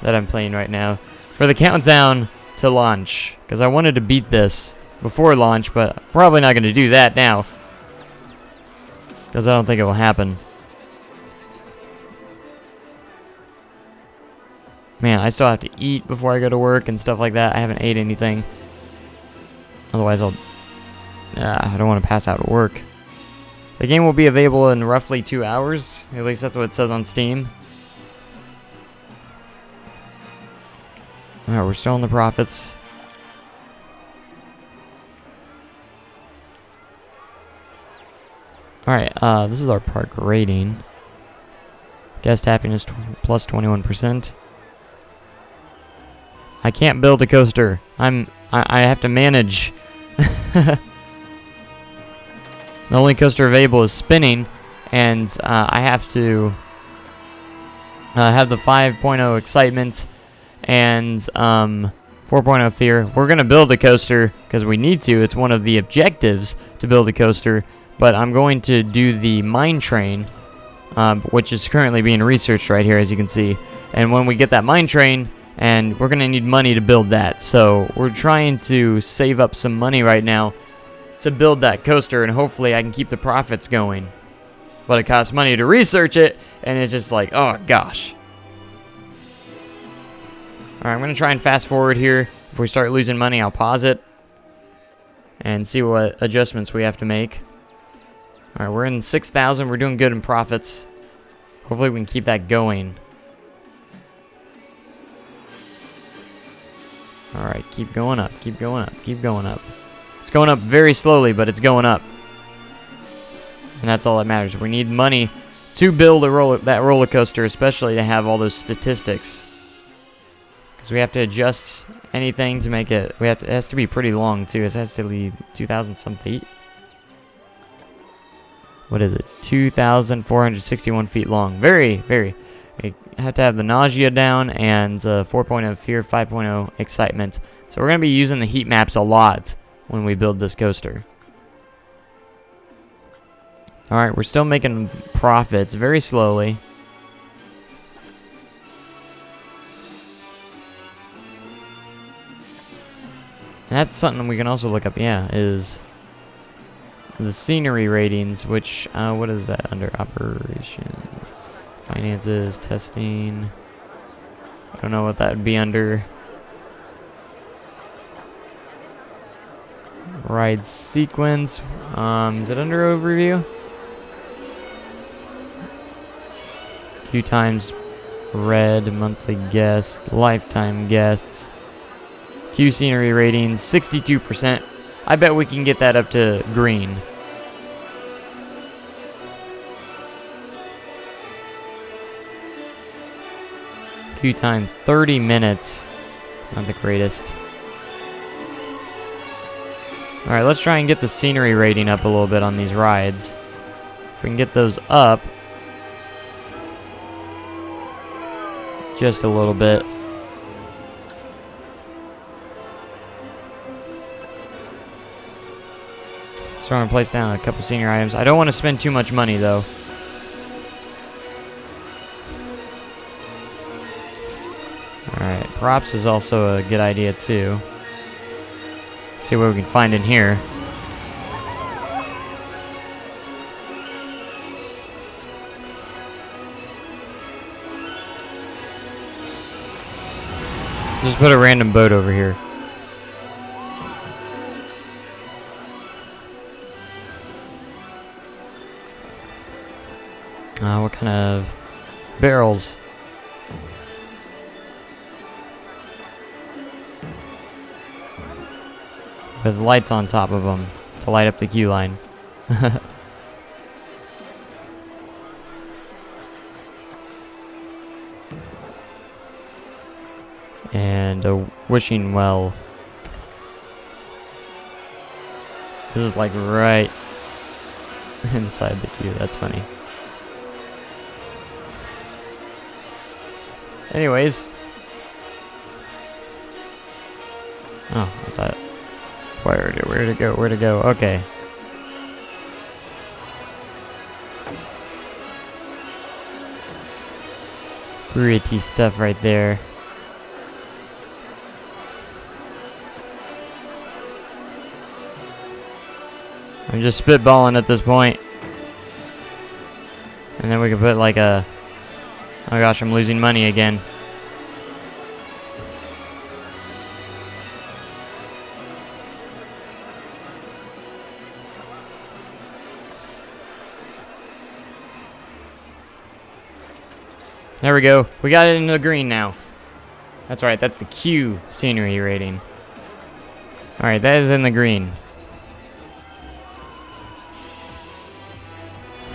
that I'm playing right now for the countdown to launch, because I wanted to beat this before launch, but probably not going to do that now because I don't think it will happen. Man, I still have to eat before I go to work and stuff like that. I haven't ate anything. Otherwise, I don't want to pass out at work. The game will be available in roughly 2 hours. At least that's what it says on Steam. Alright, we're still in the profits. Alright, this is our park rating. Guest happiness plus 21%. I can't build a coaster. I have to manage. The only coaster available is spinning, and I have to have the 5.0 excitement and 4.0 fear. We're going to build a coaster because we need to. It's one of the objectives to build a coaster, but I'm going to do the mine train, which is currently being researched right here, as you can see. And when we get that mine train, and we're going to need money to build that, so we're trying to save up some money right now to build that coaster, and hopefully I can keep the profits going. But it costs money to research it, and it's just like, oh gosh. Alright, I'm going to try and fast forward here. If we start losing money, I'll pause it and see what adjustments we have to make. Alright, we're in 6,000. We're doing good in profits. Hopefully we can keep that going. Alright, keep going up, keep going up, keep going up. It's going up very slowly, but it's going up. And that's all that matters. We need money to build that roller coaster, especially to have all those statistics. Because we have to adjust anything to make it. It has to be pretty long too. It has to be 2,000 some feet. What is it? 2,461 feet long. Very, very. We have to have the nausea down and 4.0 fear, 5.0 excitement. So we're going to be using the heat maps a lot when we build this coaster. Alright, we're still making profits very slowly. And that's something we can also look up, yeah, is the scenery ratings, which, what is that under? Operations, finances, testing. I don't know what that would be under. Ride sequence. Is it under overview? Queue times red, monthly guests, lifetime guests. Queue scenery ratings, 62%. I bet we can get that up to green. Queue time, 30 minutes. It's not the greatest. Alright, let's try and get the scenery rating up a little bit on these rides. If we can get those up just a little bit. So I'm going to place down a couple scenery items. I don't want to spend too much money though. Alright, props is also a good idea too. See what we can find in here. Just put a random boat over here. What kind of barrels? With lights on top of them to light up the queue line. And a wishing well. This is like right inside the queue. That's funny. Anyways. Oh, I thought. Where to go? Okay. Pretty stuff right there. I'm just spitballing at this point. And then we can put like a... Oh gosh, I'm losing money again. There we go. We got it into the green now. That's right, that's the Q scenery rating. Alright, that is in the green.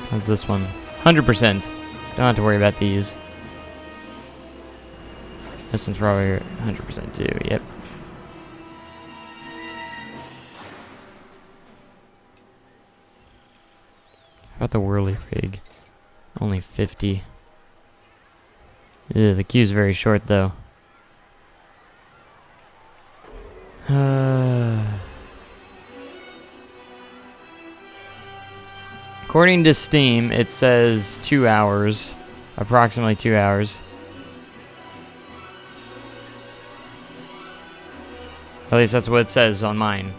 How's this one? 100%. Don't have to worry about these. This one's probably 100% too, yep. How about the whirly rig? Only 50. Yeah, the queue's very short though. According to Steam, it says 2 hours. Approximately 2 hours. At least that's what it says on mine.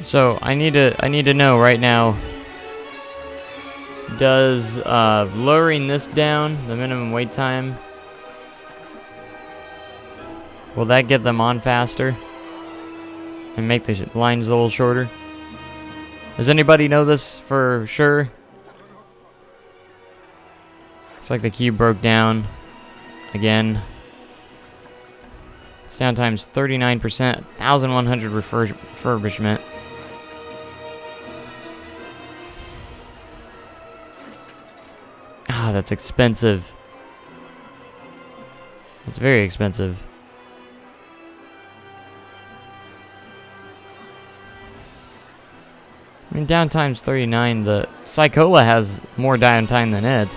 So I need to know right now. Does lowering this down, the minimum wait time, will that get them on faster and make the lines a little shorter? Does anybody know this for sure? Looks like the queue broke down again. Its downtime's 39%, 1,100 refurbishment. Ah, that's expensive. It's very expensive. I mean, downtime's 39. The Psychola has more downtime than it.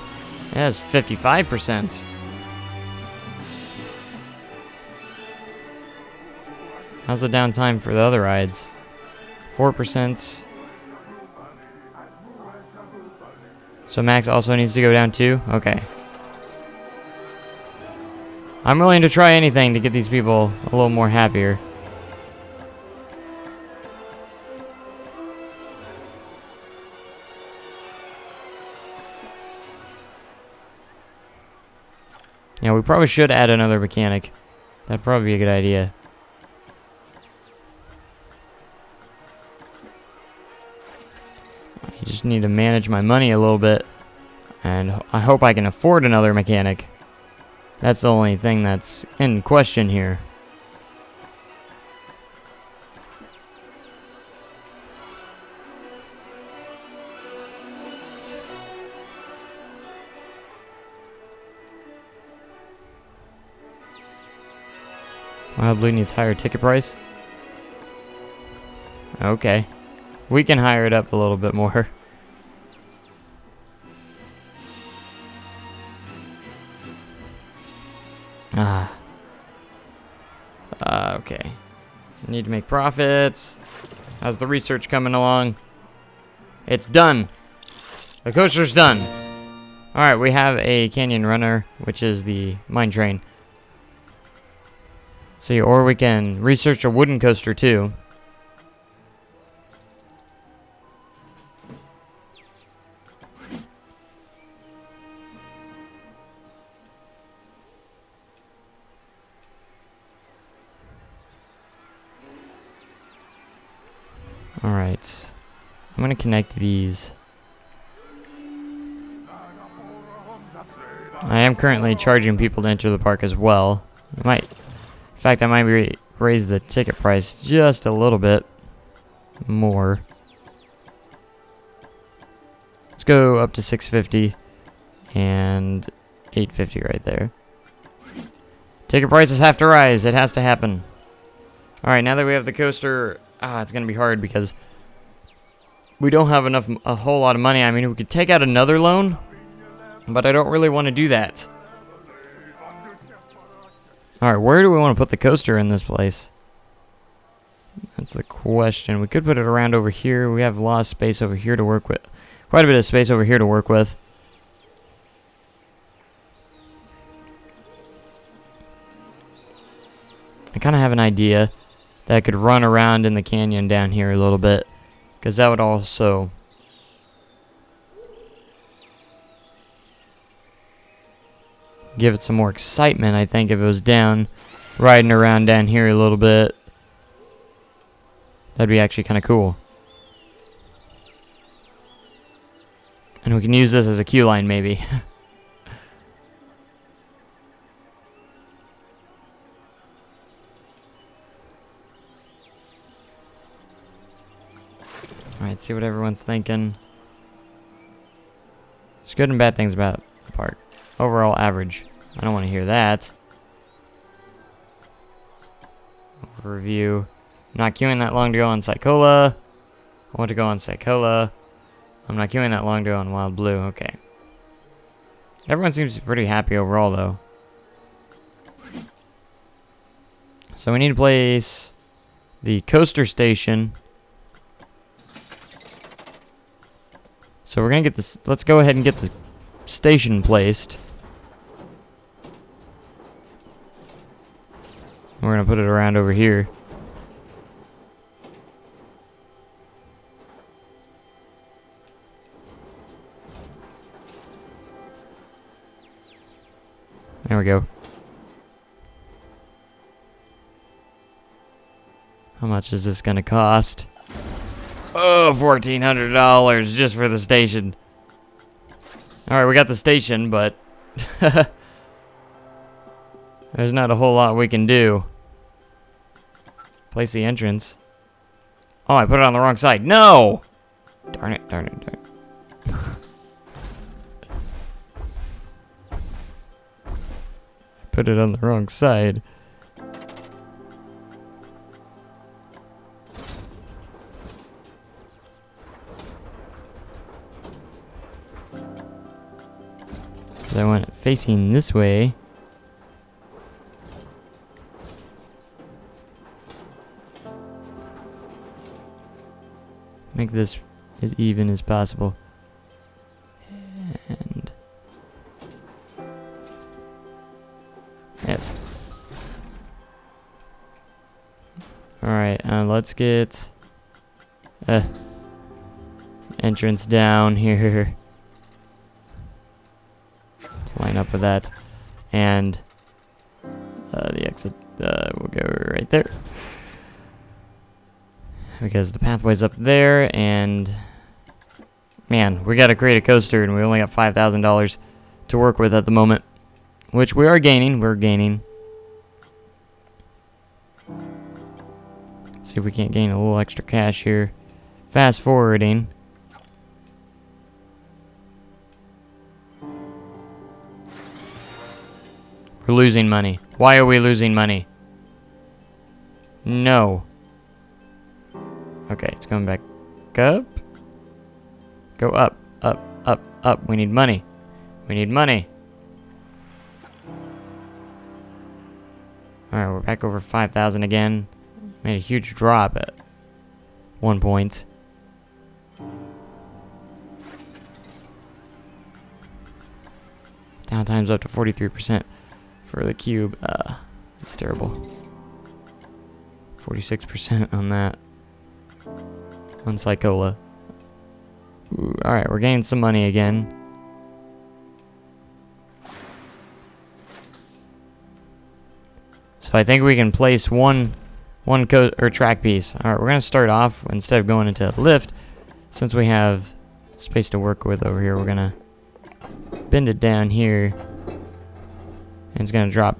It has 55%. How's the downtime for the other rides? 4%. So Max also needs to go down too? Okay. I'm willing to try anything to get these people a little more happier. Yeah, we probably should add another mechanic. That'd probably be a good idea. I just need to manage my money a little bit. And I hope I can afford another mechanic. That's the only thing that's in question here. Wild Blue needs higher ticket price? Okay. We can hire it up a little bit more. Okay. Need to make profits. How's the research coming along? It's done. The coaster's done. Alright, we have a canyon runner, which is the mine train. See, or we can research a wooden coaster too. Alright. I'm gonna connect these. I am currently charging people to enter the park as well. In fact, I might raise the ticket price just a little bit more. Let's go up to $6.50 and $8.50 right there. Ticket prices have to rise. It has to happen. Alright, now that we have the coaster, it's going to be hard because we don't have a whole lot of money. I mean, we could take out another loan, but I don't really want to do that. Alright, where do we want to put the coaster in this place? That's the question. We could put it around over here. We have a lot of space over here to work with. Quite a bit of space over here to work with. I kind of have an idea that I could run around in the canyon down here a little bit, because that would also give it some more excitement, I think, if it was down, riding around down here a little bit. That'd be actually kind of cool. And we can use this as a queue line, maybe. Alright, see what everyone's thinking. There's good and bad things about the park. Overall average. I don't want to hear that. Overview. I'm not queuing that long to go on Psychola. I want to go on Psychola. I'm not queuing that long to go on Wild Blue. Okay. Everyone seems pretty happy overall, though. So we need to place the coaster station. So we're gonna get this. Let's go ahead and get the station placed. We're gonna put it around over here. There we go. How much is this gonna cost? Oh, $1,400 just for the station. Alright, we got the station, but there's not a whole lot we can do. Place the entrance. Oh, I put it on the wrong side. No! Darn it, darn it, darn it. I put it on the wrong side. I want it facing this way. Make this as even as possible. And yes. Alright, let's get entrance down here. Line up with that, and the exit will go right there, because the pathway's up there. And man, we got to create a coaster, and we only got $5,000 to work with at the moment, which we are gaining. We're gaining. See if we can't gain a little extra cash here. Fast forwarding. We're losing money. Why are we losing money? No. Okay, it's going back up. Go up, up, up, up. We need money. We need money. Alright, we're back over 5,000 again. Made a huge drop at one point. Downtime's up to 43%. For the cube, it's terrible. 46% on that. On Psychola. Alright, we're gaining some money again. So I think we can place one track piece. Alright, we're gonna start off, instead of going into a lift, since we have space to work with over here, we're gonna bend it down here. And it's going to drop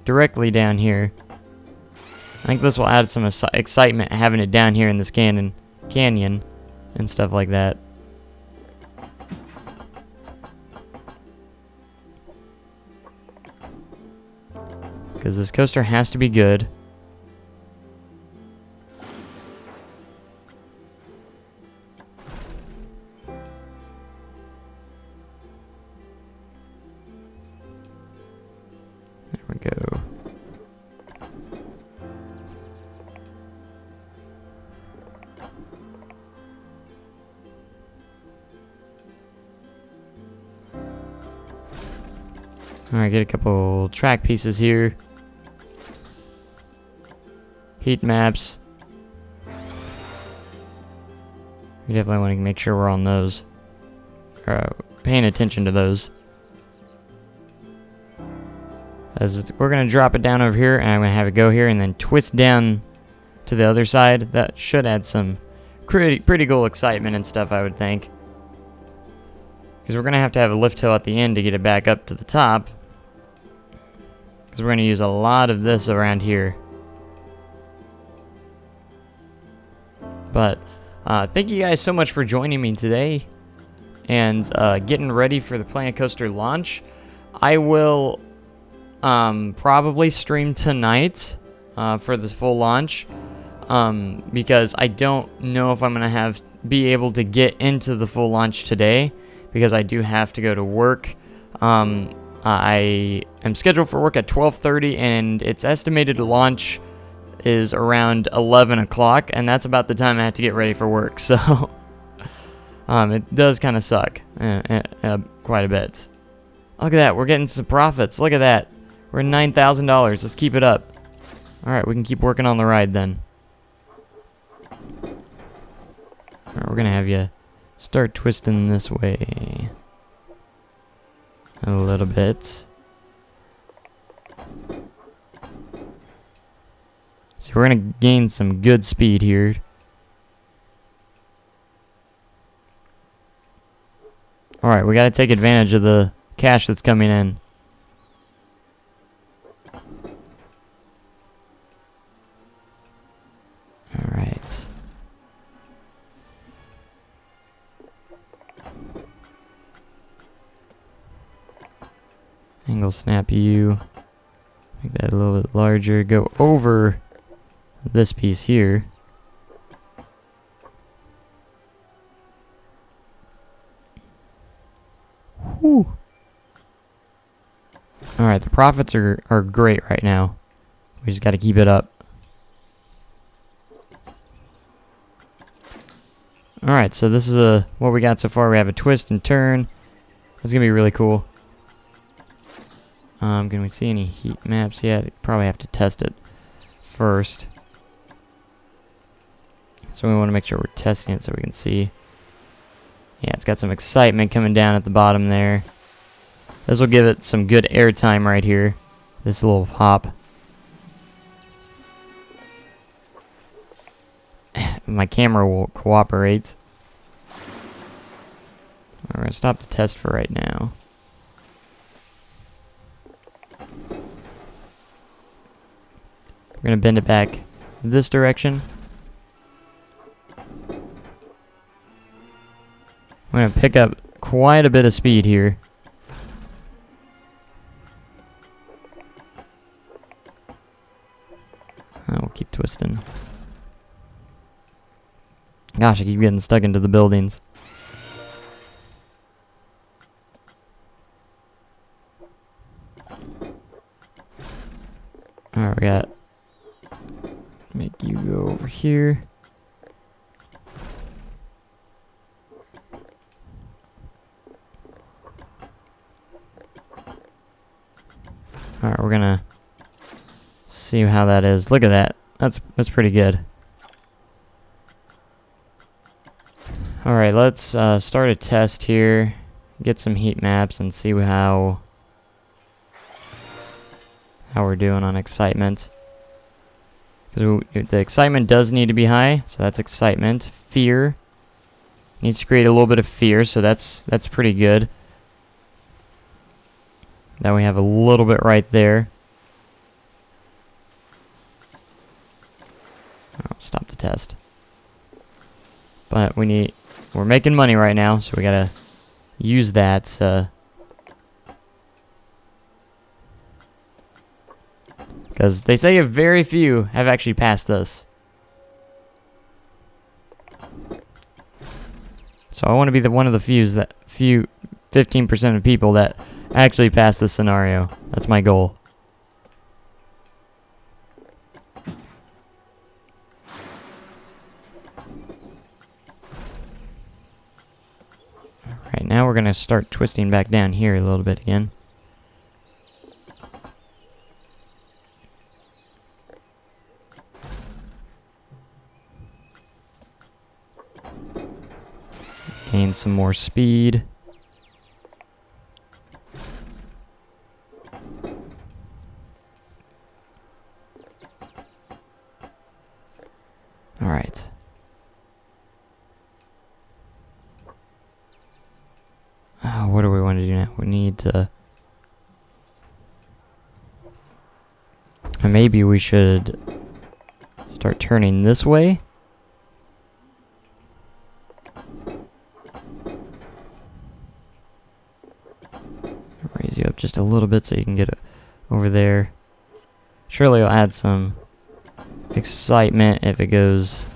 directly down here. I think this will add some excitement, having it down here in this canyon and stuff like that. Because this coaster has to be good. There we go. Alright, get a couple track pieces here. Heat maps. We definitely want to make sure we're on those. Paying attention to those. As we're going to drop it down over here, and I'm going to have it go here and then twist down to the other side. That should add some pretty cool excitement and stuff, I would think. Because we're going to have a lift hill at the end to get it back up to the top. Because we're going to use a lot of this around here. But thank you guys so much for joining me today and getting ready for the Planet Coaster launch. I will probably stream tonight for the full launch because I don't know if I'm going to be able to get into the full launch today because I do have to go to work. I am scheduled for work at 12:30 and its estimated launch is around 11 o'clock, and that's about the time I have to get ready for work, so it does kind of suck quite a bit. Look at that, we're getting some profits. Look at that, we're at $9,000. Let's keep it up. Alright, we can keep working on the ride then. Alright, we're gonna have you start twisting this way a little bit. So we're going to gain some good speed here. Alright, we got to take advantage of the cash that's coming in. Alright. Angle snap you. Make that a little bit larger. Go over this piece here. Whew. Alright, the profits are great right now. We just got to keep it up. Alright, so this is what we got so far. We have a twist and turn. That's going to be really cool. Can we see any heat maps yet? Probably have to test it first. So we want to make sure we're testing it so we can see. Yeah, it's got some excitement coming down at the bottom there. This will give it some good airtime right here. This little hop. My camera will cooperate. We're going to stop the test for right now. We're going to bend it back this direction. We're going to pick up quite a bit of speed here. We'll keep twisting. Gosh, I keep getting stuck into the buildings. Alright, we got... Make you go over here. Alright, we're gonna see how that is. Look at that. That's pretty good. Alright, let's start a test here. Get some heat maps and see how we're doing on excitement. Because the excitement does need to be high, so that's excitement. Fear needs to create a little bit of fear, so that's pretty good. Then we have a little bit right there. Oh, stop the test. But we're making money right now, so we gotta use that. Because they say very few have actually passed this. So I want to be one of the few 15% of people that actually pass this scenario. That's my goal. Alright, now we're going to start twisting back down here a little bit again. Gain some more speed. Alright. What do we want to do now? We need to... Maybe we should start turning this way. Raise you up just a little bit so you can get it over there. Surely it'll add some excitement if it goes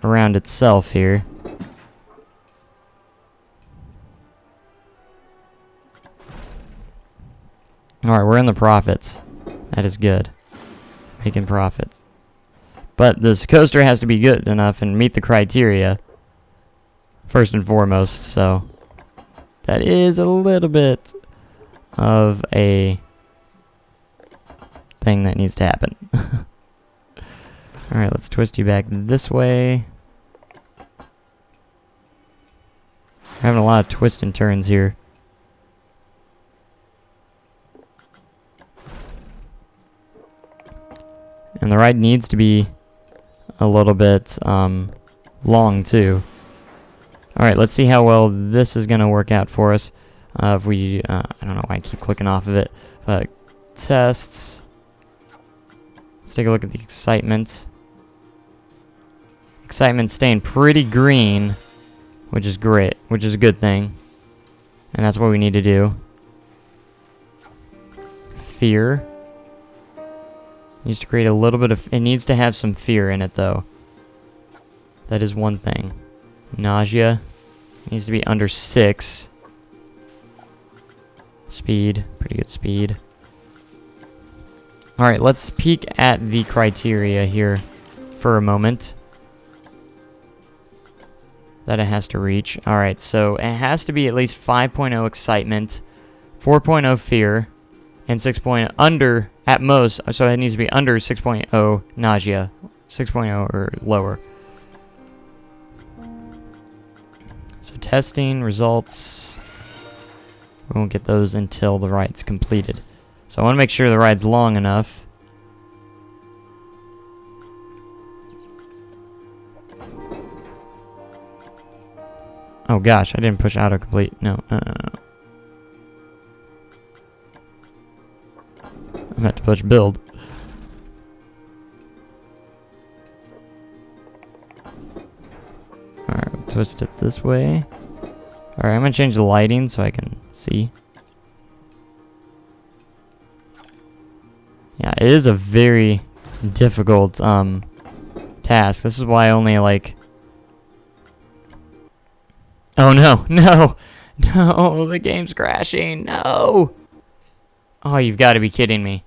around itself here. Alright, we're in the profits. That is good. Making profits. But this coaster has to be good enough and meet the criteria. First and foremost, so that is a little bit of a thing that needs to happen. Alright, let's twist you back this way. We're having a lot of twists and turns here. And the ride needs to be a little bit long too. Alright, let's see how well this is going to work out for us. If we, I don't know why I keep clicking off of it, but tests. Let's take a look at the excitement. Excitement's staying pretty green, which is great, which is a good thing. And that's what we need to do. Fear. Needs to create a little bit of... It needs to have some fear in it, though. That is one thing. Nausea. Needs to be under 6. Speed. Pretty good speed. Alright, let's peek at the criteria here for a moment that it has to reach. Alright, so it has to be at least 5.0 excitement, 4.0 fear, and 6.0 under... At most, so it needs to be under 6.0 nausea. 6.0 or lower. So testing results. We won't get those until the ride's completed. So I want to make sure the ride's long enough. Oh gosh, I didn't push autocomplete. No. I'm about to push build. Alright, we'll twist it this way. Alright, I'm gonna change the lighting so I can see. Yeah, it is a very difficult task. This is why I only like... Oh no, no! No, the game's crashing, no! Oh, you've got to be kidding me.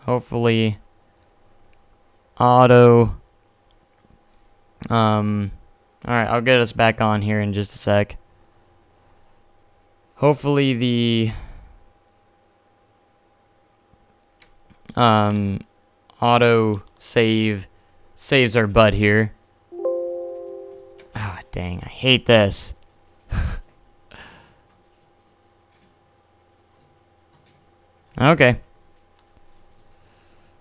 Hopefully, auto. Alright, I'll get us back on here in just a sec. Hopefully the auto saves our butt here. Ah, dang, I hate this. Okay.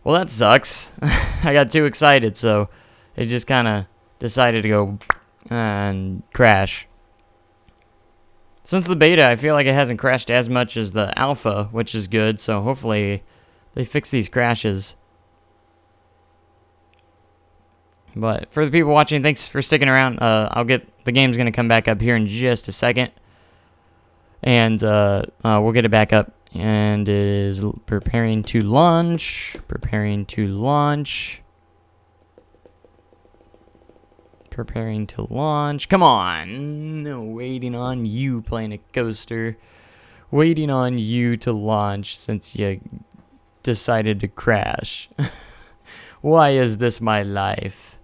Well, that sucks. I got too excited, so it just kind of decided to go and crash. Since the beta, I feel like it hasn't crashed as much as the alpha, which is good, so hopefully they fix these crashes. But for the people watching, thanks for sticking around. The game's going to come back up here in just a second. And we'll get it back up. And it is preparing to launch. Preparing to launch. Preparing to launch. Come on. No, waiting on you, Planet Coaster. Waiting on you to launch since you decided to crash. Why is this my life?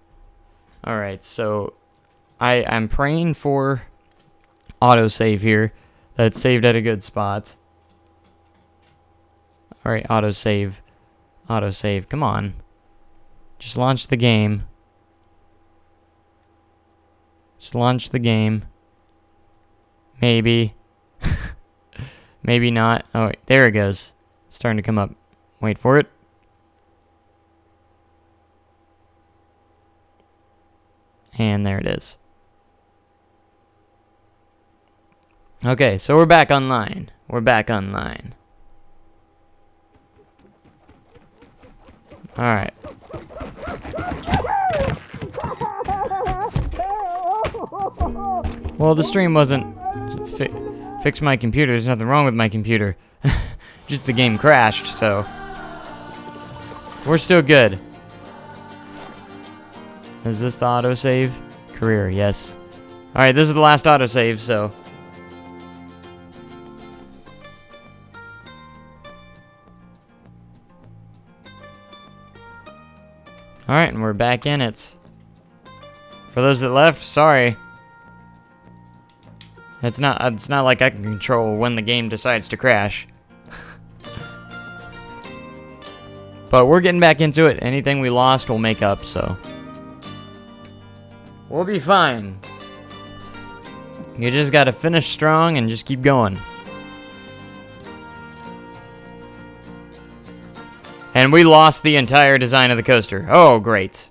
Alright, so I'm praying for autosave here. That it's saved at a good spot. Alright, autosave. Autosave. Come on. Just launch the game. Just launch the game. Maybe. Maybe not. Oh, wait, there it goes. It's starting to come up. Wait for it. And there it is. Okay, so we're back online. We're back online. Alright. Well, the stream wasn't fix my computer. There's nothing wrong with my computer. Just the game crashed, so we're still good. Is this the autosave? Career, yes. Alright, this is the last autosave, so. Alright, and we're back in it. For those that left, sorry. It's not like I can control when the game decides to crash. But we're getting back into it. Anything we lost, we'll make up, so. We'll be fine. You just gotta finish strong and just keep going. And we lost the entire design of the coaster. Oh, great.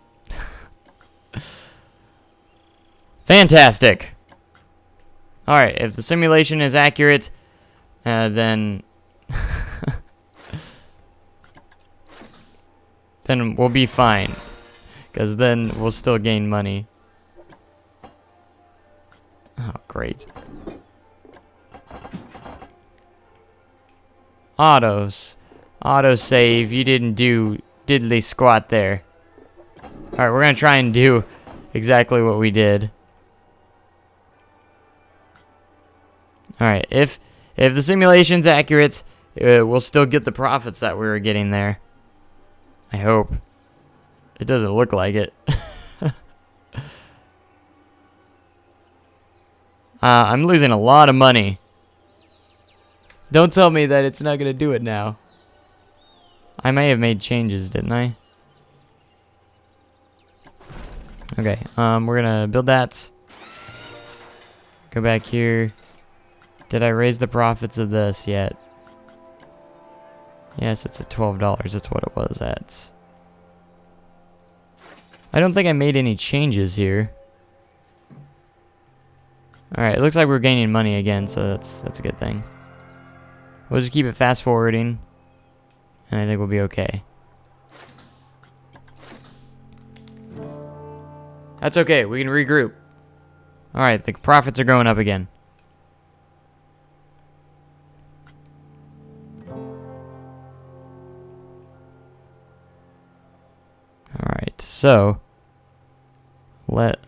Fantastic. Alright, if the simulation is accurate, then then we'll be fine. Because then we'll still gain money. Oh, great. Autosave, you didn't do diddly squat there. Alright, we're gonna try and do exactly what we did. Alright, if the simulation's accurate, we'll still get the profits that we were getting there. I hope. It doesn't look like it. I'm losing a lot of money. Don't tell me that it's not gonna do it now. I may have made changes, didn't I? Okay, we're gonna build that. Go back here. Did I raise the profits of this yet? Yes, it's at $12. That's what it was at. I don't think I made any changes here. Alright, it looks like we're gaining money again, so that's a good thing. We'll just keep it fast forwarding, and I think we'll be okay. That's okay, we can regroup. Alright, the profits are going up again. Alright, so let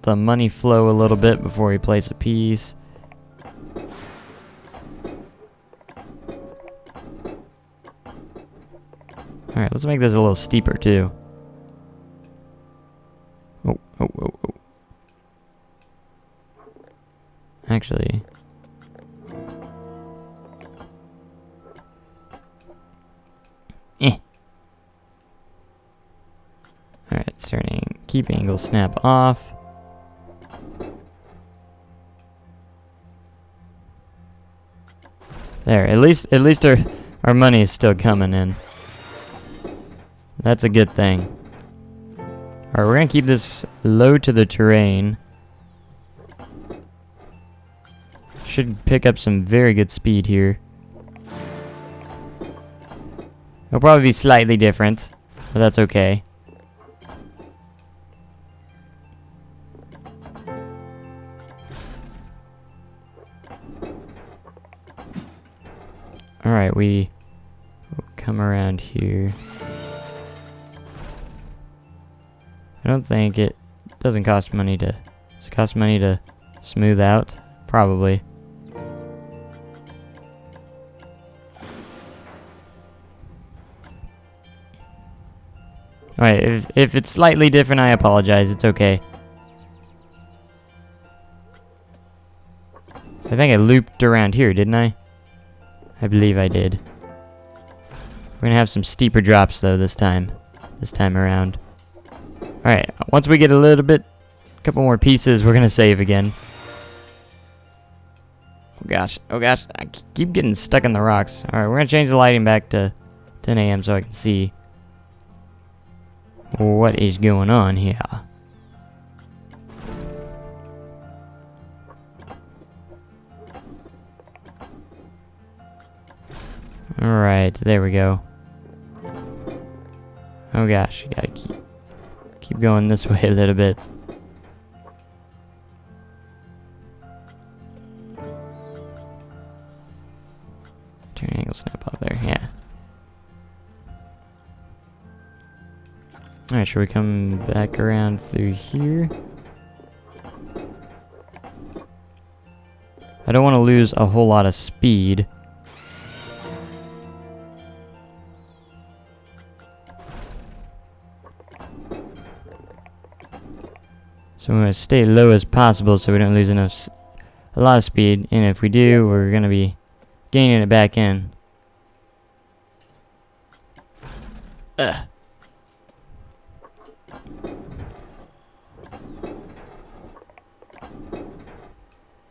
the money flow a little bit before we place a piece. Alright, let's make this a little steeper too. Oh. Actually. Alright, starting. Keep angle snap off. There, at least our money is still coming in. That's a good thing. Alright, we're gonna keep this low to the terrain. Should pick up some very good speed here. It'll probably be slightly different, but that's okay. Alright, we will come around here. I don't think it doesn't cost money to... Does it cost money to smooth out? Probably. Alright, if it's slightly different, I apologize. It's okay. So I think I looped around here, didn't I? I believe I did. We're gonna have some steeper drops though this time around. Alright, once we get a little bit couple more pieces, we're gonna save again. Oh gosh, I keep getting stuck in the rocks. Alright, we're gonna change the lighting back to 10 a.m. so I can see what is going on here. Alright, there we go. Oh gosh, you gotta keep going this way a little bit. Turn angle snap up there, yeah. Alright, should we come back around through here? I don't want to lose a whole lot of speed. So we're going to stay low as possible so we don't lose a lot of speed. And if we do, we're going to be gaining it back in. Ugh.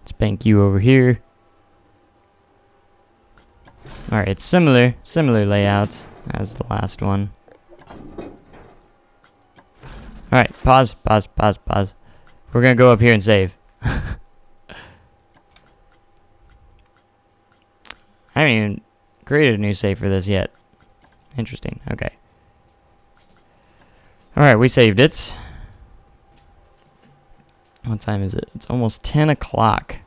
Spank you over here. Alright, it's similar layouts as the last one. Alright, pause. We're gonna go up here and save. I haven't even created a new save for this yet. Interesting, okay. Alright, we saved it. What time is it? It's almost 10 o'clock.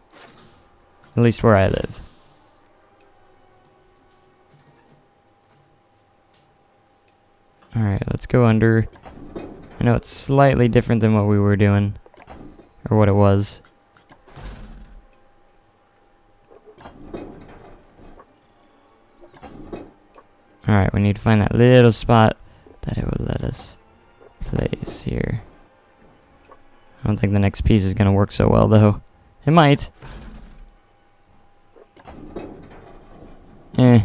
At least where I live. Alright, let's go under. I know it's slightly different than what we were doing. Or what it was. Alright, we need to find that little spot that it would let us place here. I don't think the next piece is going to work so well, though. It might.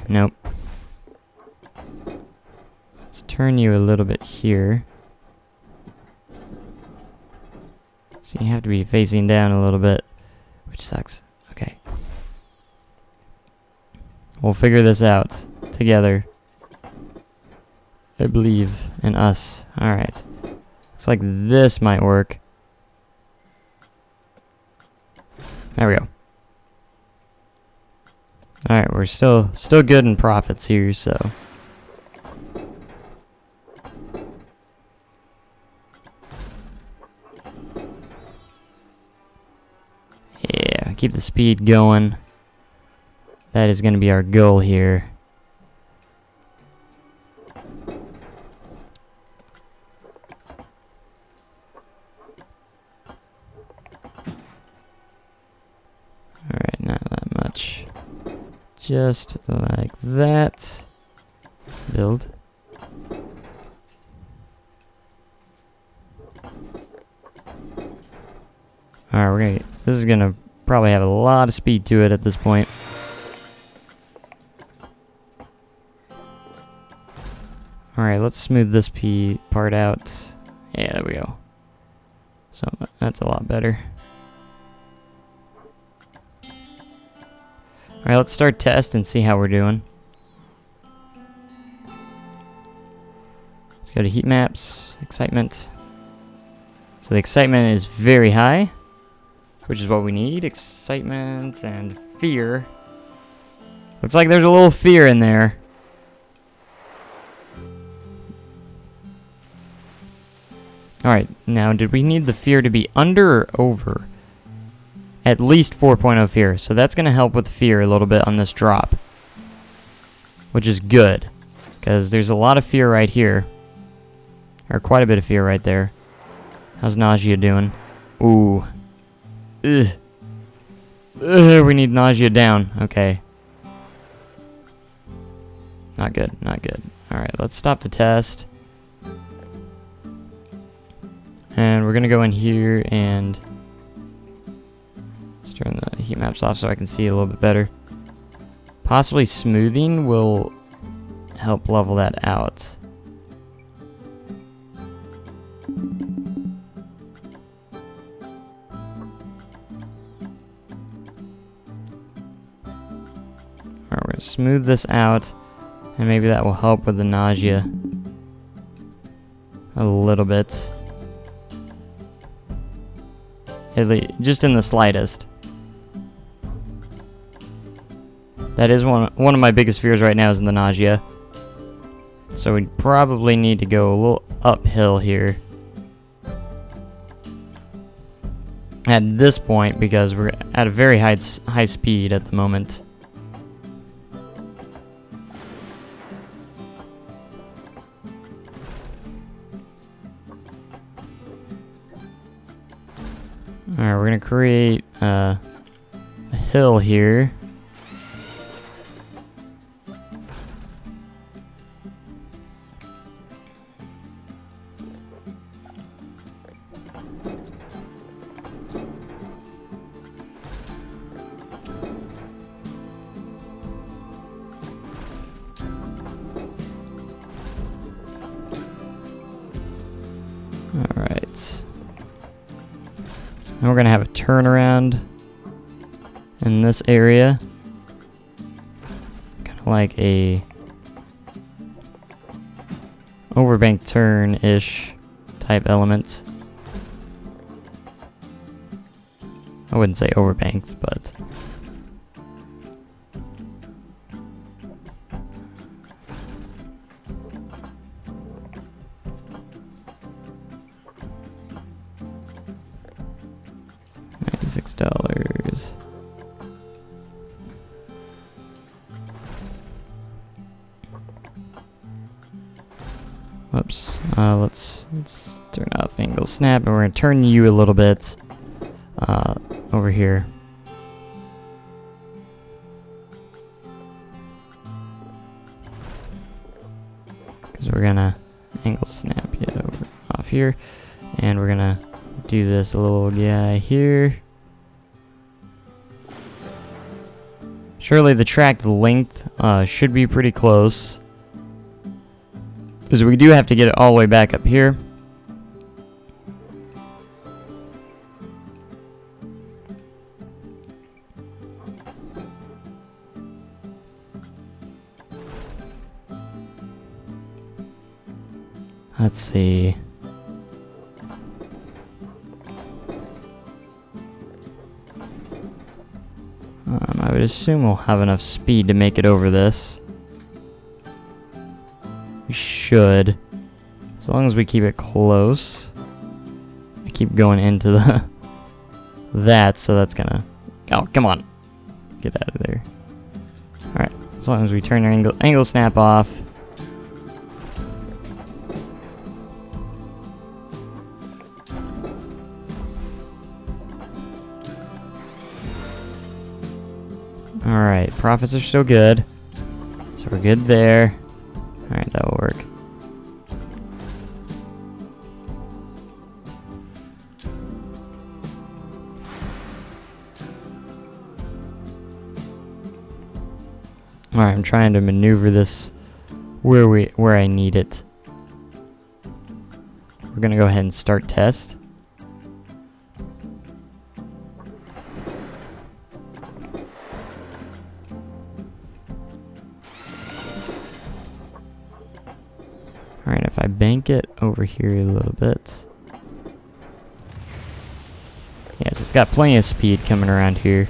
Nope. Let's turn you a little bit here. So you have to be facing down a little bit, which sucks. Okay. We'll figure this out together. I believe in us. Alright. Looks like this might work. There we go. Alright, we're still good in profits here, so. Yeah, keep the speed going. That is going to be our goal here. Alright, not that much. Just like that. Build. Alright, this is gonna probably have a lot of speed to it at this point. Alright, let's smooth this part out. Yeah, there we go. So that's a lot better. Alright, let's start test and see how we're doing. Let's go to heat maps, excitement. So the excitement is very high, which is what we need. Excitement and fear. Looks like there's a little fear in there. Alright, now did we need the fear to be under or over? At least 4.0 fear. So that's going to help with fear a little bit on this drop. Which is good. Because there's a lot of fear right here. Or quite a bit of fear right there. How's nausea doing? Ooh. Ugh. Ugh, we need nausea down. Okay. Not good, not good. Alright, let's stop the test. And we're going to go in here and turn the heat maps off so I can see a little bit better. Possibly smoothing will help level that out. smooth this out, and maybe that will help with the nausea a little bit. At least, just in the slightest. That is one of my biggest fears right now is the nausea. So we probably need to go a little uphill here at this point because we're at a very high speed at the moment. Alright, we're gonna create a hill here. Alright. And we're going to have a turnaround in this area. Kind of like a overbank turn-ish type element. I wouldn't say overbanked, but... $96. Whoops. Let's turn off angle snap, and we're gonna turn you a little bit over here. Because we're gonna angle snap you over off here, and we're gonna do this little guy here. Surely the tracked length should be pretty close, because we do have to get it all the way back up here. Let's see. I would assume we'll have enough speed to make it over this. We should. As long as we keep it close. I keep going into the that, so that's gonna... Oh, come on. Get out of there. Alright, as long as we turn our angle snap off. Alright, profits are still good. So we're good there. Alright, that will work. Alright, I'm trying to maneuver this where I need it. We're gonna go ahead and start test. Alright, if I bank it over here a little bit. Yes, it's got plenty of speed coming around here.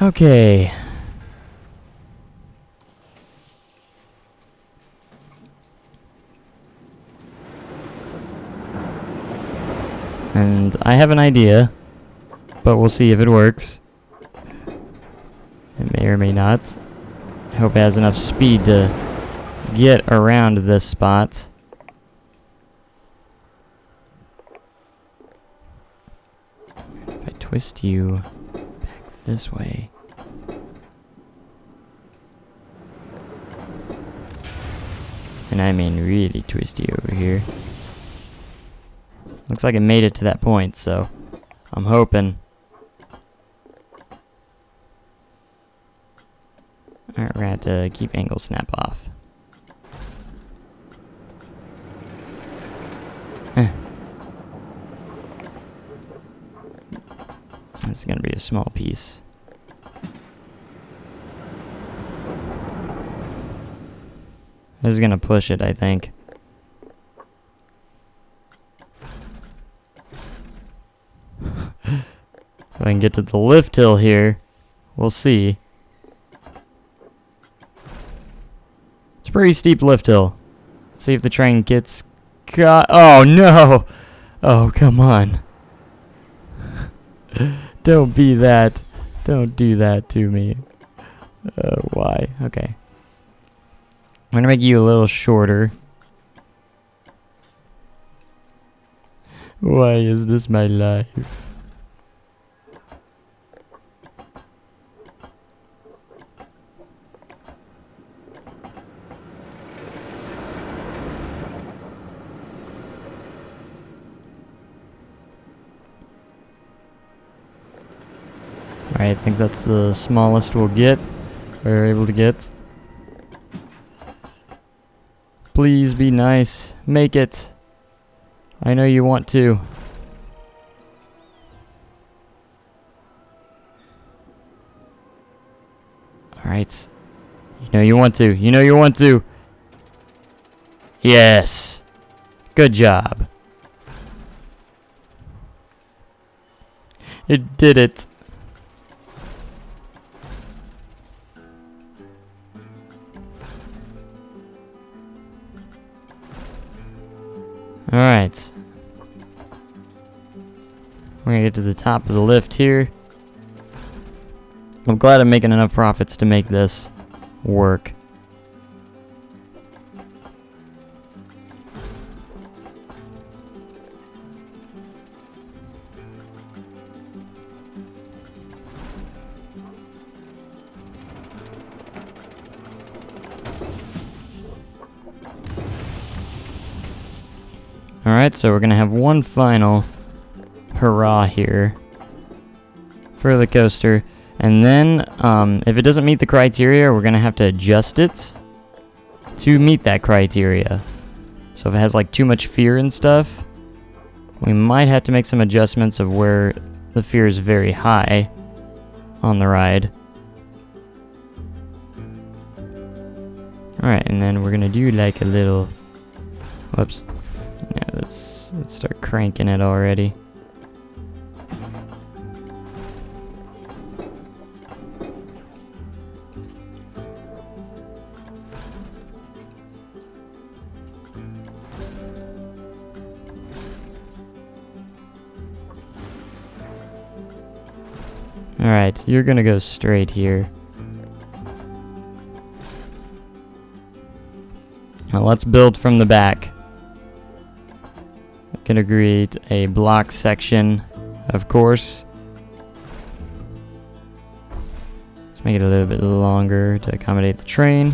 Okay. And I have an idea, but we'll see if it works. It may or may not. I hope it has enough speed to get around this spot. If I twist you back this way. And I mean really twist you over here. Looks like it made it to that point, so I'm hoping. Alright, we're gonna have to keep angle snap off. This is gonna be a small piece. This is gonna push it, I think. If I can get to the lift hill here, we'll see. It's a pretty steep lift hill. Let's see if the train gets caught. Oh no! Oh, come on. Don't be that. Don't do that to me. Why? Okay. I'm gonna make you a little shorter. Why is this my life? Alright, I think that's the smallest we'll get. We're able to get. Please be nice. Make it. I know you want to. Alright. You know you want to. You know you want to. Yes. Good job. It did it. Alright. We're gonna get to the top of the lift here. I'm glad I'm making enough profits to make this work. Alright, so we're gonna have one final hurrah here for the coaster. And then, if it doesn't meet the criteria, we're gonna have to adjust it to meet that criteria. So if it has like too much fear and stuff, we might have to make some adjustments of where the fear is very high on the ride. Alright, and then we're gonna do like a little, whoops. Yeah, let's start cranking it already. Alright, you're gonna go straight here. Now let's build from the back. Gonna create a block section, of course. Let's make it a little bit longer to accommodate the train.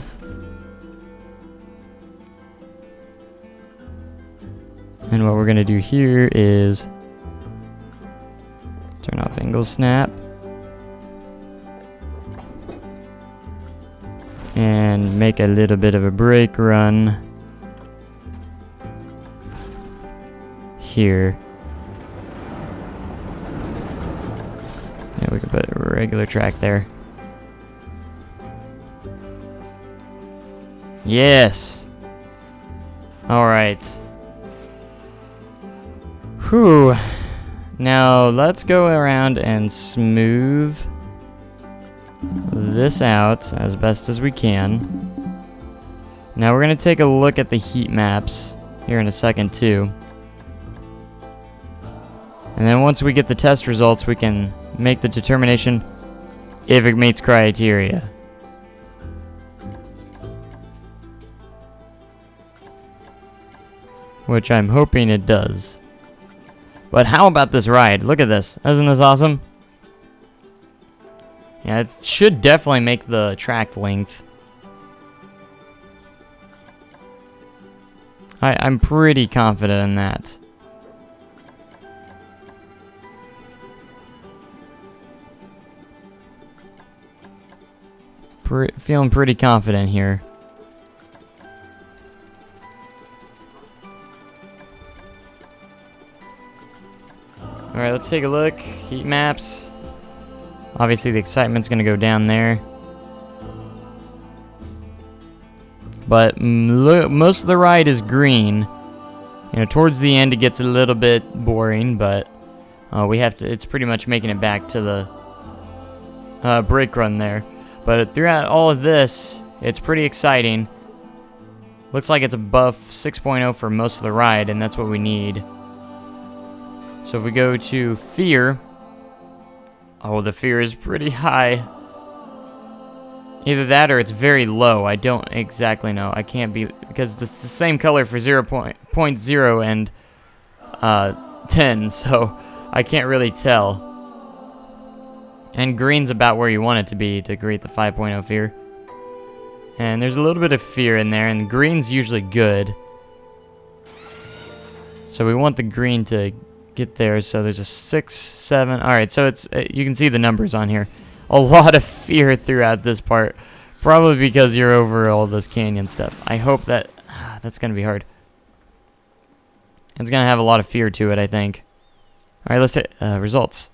And what we're gonna do here is turn off angle snap and make a little bit of a brake run here. Yeah, we can put a regular track there. Yes. All right. Whew. Now let's go around and smooth this out as best as we can. Now we're gonna take a look at the heat maps here in a second too. And then once we get the test results, we can make the determination if it meets criteria. Which I'm hoping it does. But how about this ride? Look at this. Isn't this awesome? Yeah, it should definitely make the track length. I'm pretty confident in that. Feeling pretty confident here. Alright, let's take a look. Heat maps. Obviously, the excitement's going to go down there. But most of the ride is green. You know, towards the end it gets a little bit boring, but we have to. It's pretty much making it back to the brake run there. But throughout all of this, it's pretty exciting. Looks like it's above 6.0 for most of the ride, and that's what we need. So if we go to fear, oh, the fear is pretty high. Either that or it's very low. I don't exactly know. I can't be, because it's the same color for 0.0 and 10, so I can't really tell. And green's about where you want it to be to create the 5.0 fear. And there's a little bit of fear in there, and green's usually good. So we want the green to get there. So there's a 6, 7. All right, so it's you can see the numbers on here. A lot of fear throughout this part, probably because you're over all this canyon stuff. I hope that that's gonna be hard. It's gonna have a lot of fear to it, I think. All right, let's hit results.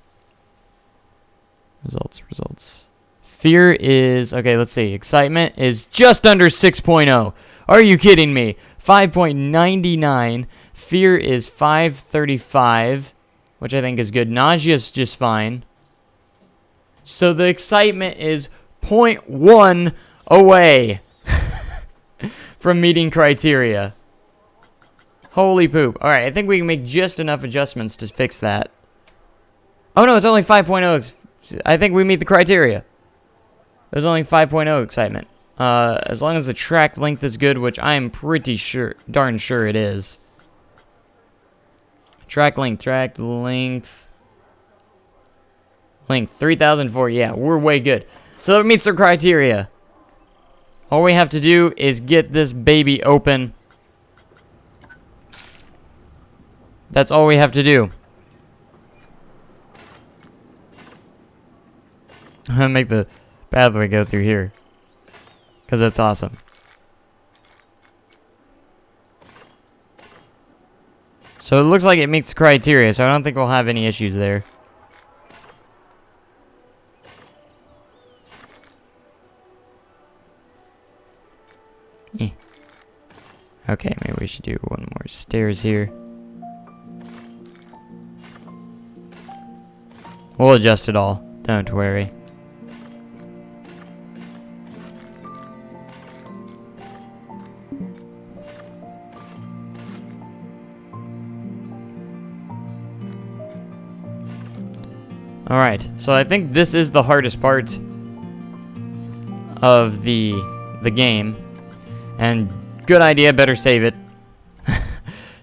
Results. Fear is, okay, let's see. Excitement is just under 6.0. Are you kidding me? 5.99. Fear is 535, which I think is good. Nausea is just fine. So the excitement is 0.1 away from meeting criteria. Holy poop. All right, I think we can make just enough adjustments to fix that. Oh, no, it's only 5.0. I think we meet the criteria. There's only 5.0 excitement. As long as the track length is good, which I am pretty sure, darn sure it is. Track length. Length 3004. Yeah, we're way good. So that meets the criteria. All we have to do is get this baby open. That's all we have to do. I'm gonna make the pathway go through here, because that's awesome. So it looks like it meets the criteria, so I don't think we'll have any issues there. Okay, maybe we should do one more stairs here. We'll adjust it all, don't worry. Alright, so I think this is the hardest part of the game. And good idea, better save it.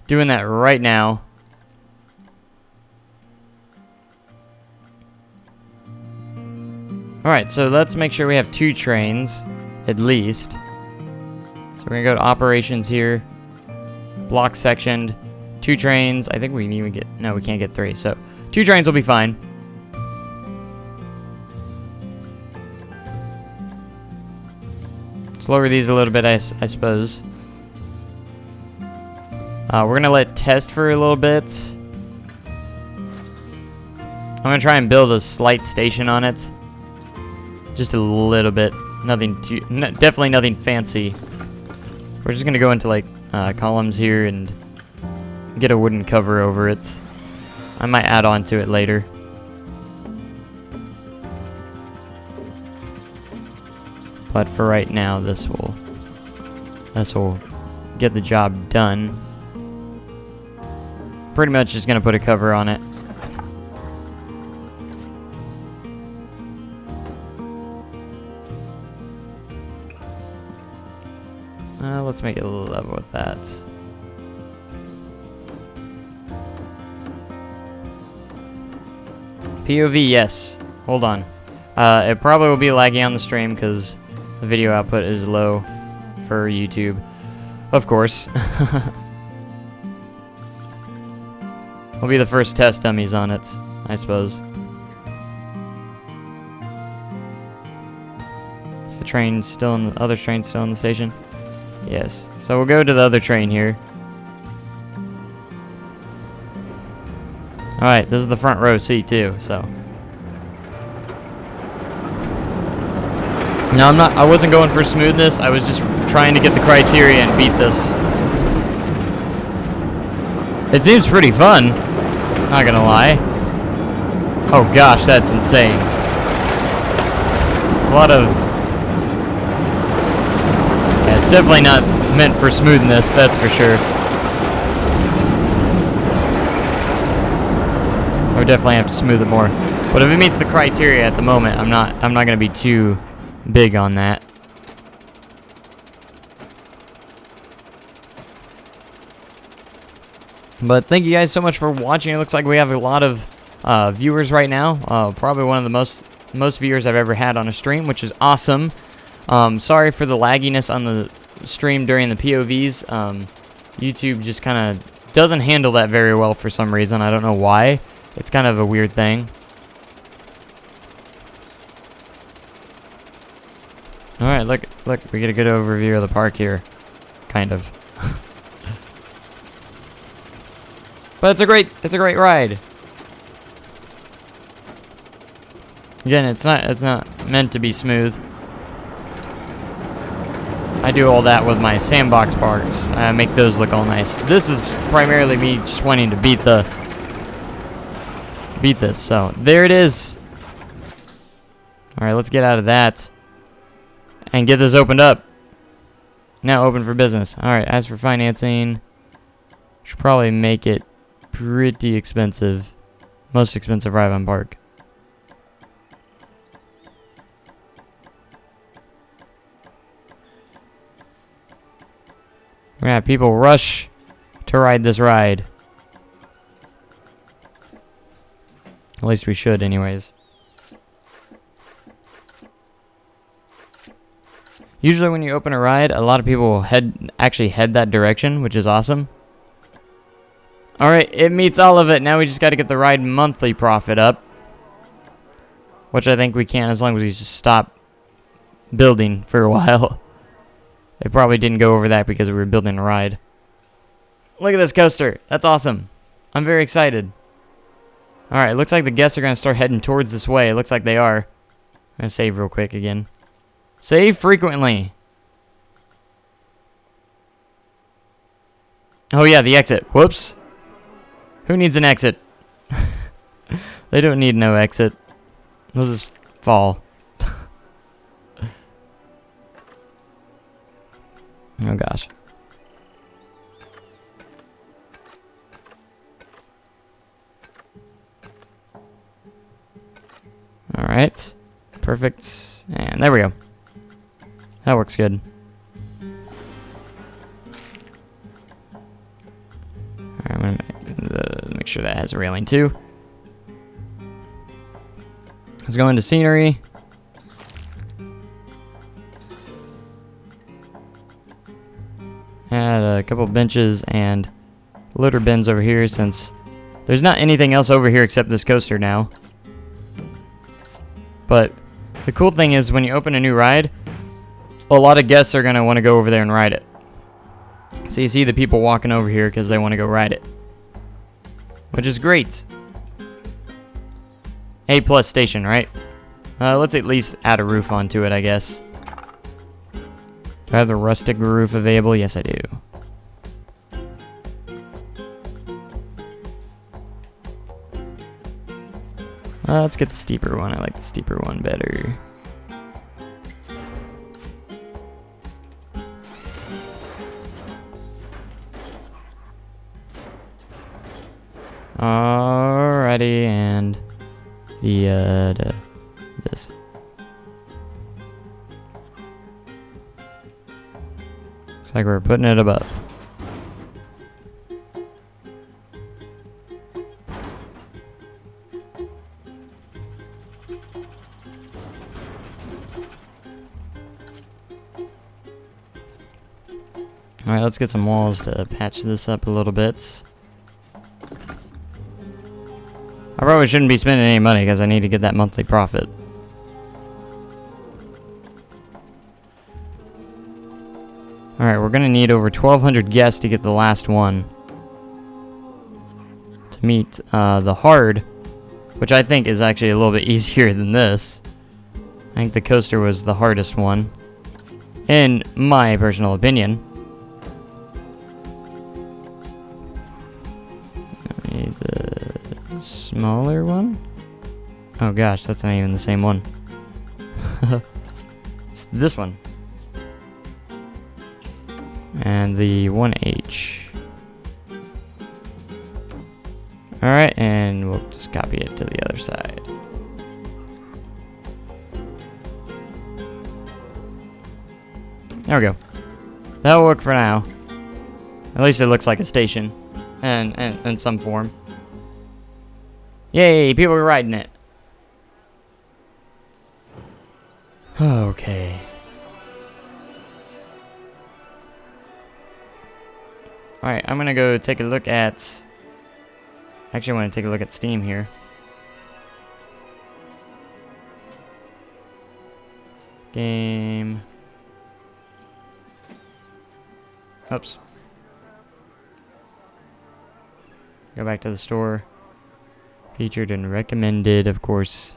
Doing that right now. Alright, so let's make sure we have 2 trains, at least. So we're gonna go to operations here. Block sectioned. 2 trains. I think we can even get, no, we can't get 3. So 2 trains will be fine. Let's lower these a little bit, I suppose. We're going to let test for a little bit. I'm going to try and build a slight station on it. Just a little bit. Nothing too... definitely nothing fancy. We're just going to go into, like, columns here and get a wooden cover over it. I might add on to it later. But for right now, this will get the job done. Pretty much just gonna put a cover on it. Let's make it a little level with that. POV, yes. Hold on. It probably will be laggy on the stream because the video output is low for YouTube, of course. We'll be the first test dummies on it, I suppose. Is the train still in the other train still in the station? Yes. So we'll go to the other train here. Alright, this is the front row seat too, so. No, I wasn't going for smoothness. I was just trying to get the criteria and beat this. It seems pretty fun. Not gonna lie. Oh gosh, that's insane. A lot of... Yeah, it's definitely not meant for smoothness, that's for sure. I would definitely have to smooth it more. But if it meets the criteria at the moment, I'm not gonna be too big on that. But thank you guys so much for watching. It looks like we have a lot of viewers right now. Probably one of the most viewers I've ever had on a stream, which is awesome. Sorry for the lagginess on the stream during the POVs. YouTube just kind of doesn't handle that very well for some reason. I don't know why. It's kind of a weird thing. Alright, look, we get a good overview of the park here. Kind of. But it's a great ride. Again, it's not meant to be smooth. I do all that with my sandbox parks. I make those look all nice. This is primarily me just wanting to beat this. So there it is. All right, let's get out of that and get this opened up. Now open for business. All right. As for financing, should probably make it pretty expensive. Most expensive ride on park. We're gonna have people rush to ride this ride. At least we should, anyways. Usually when you open a ride, a lot of people actually head that direction, which is awesome. Alright, it meets all of it. Now we just got to get the ride monthly profit up. Which I think we can as long as we just stop building for a while. They probably didn't go over that because we were building a ride. Look at this coaster. That's awesome. I'm very excited. Alright, looks like the guests are going to start heading towards this way. It looks like they are. I'm going to save real quick again. Save frequently. Oh yeah, the exit. Whoops. Who needs an exit? They don't need no exit. They'll just fall. Oh gosh. Alright. Perfect. And there we go. That works good. Alright, I'm gonna make sure that has a railing too. Let's go into scenery. Add a couple benches and loader bins over here since there's not anything else over here except this coaster now. But the cool thing is when you open a new ride, a lot of guests are going to want to go over there and ride it. So you see the people walking over here because they want to go ride it. Which is great. A+ station, right? Let's at least add a roof onto it, I guess. Do I have the rustic roof available? Yes, I do. Let's get the steeper one. I like the steeper one better. Alrighty, and this. Looks like we're putting it above. Alright, let's get some walls to patch this up a little bit. I probably shouldn't be spending any money because I need to get that monthly profit. Alright, we're going to need over 1,200 guests to get the last one. To meet the hard, which I think is actually a little bit easier than this. I think the coaster was the hardest one, in my personal opinion. I need the smaller one. Oh gosh, that's not even the same one. It's this one. And the 1H. Alright, and we'll just copy it to the other side. There we go. That'll work for now. At least it looks like a station. And in some form. Yay, people are riding it. Okay. Alright, I'm gonna go take a look at... Actually, I want to take a look at Steam here. Game... Oops. Go back to the store. Featured and recommended, of course.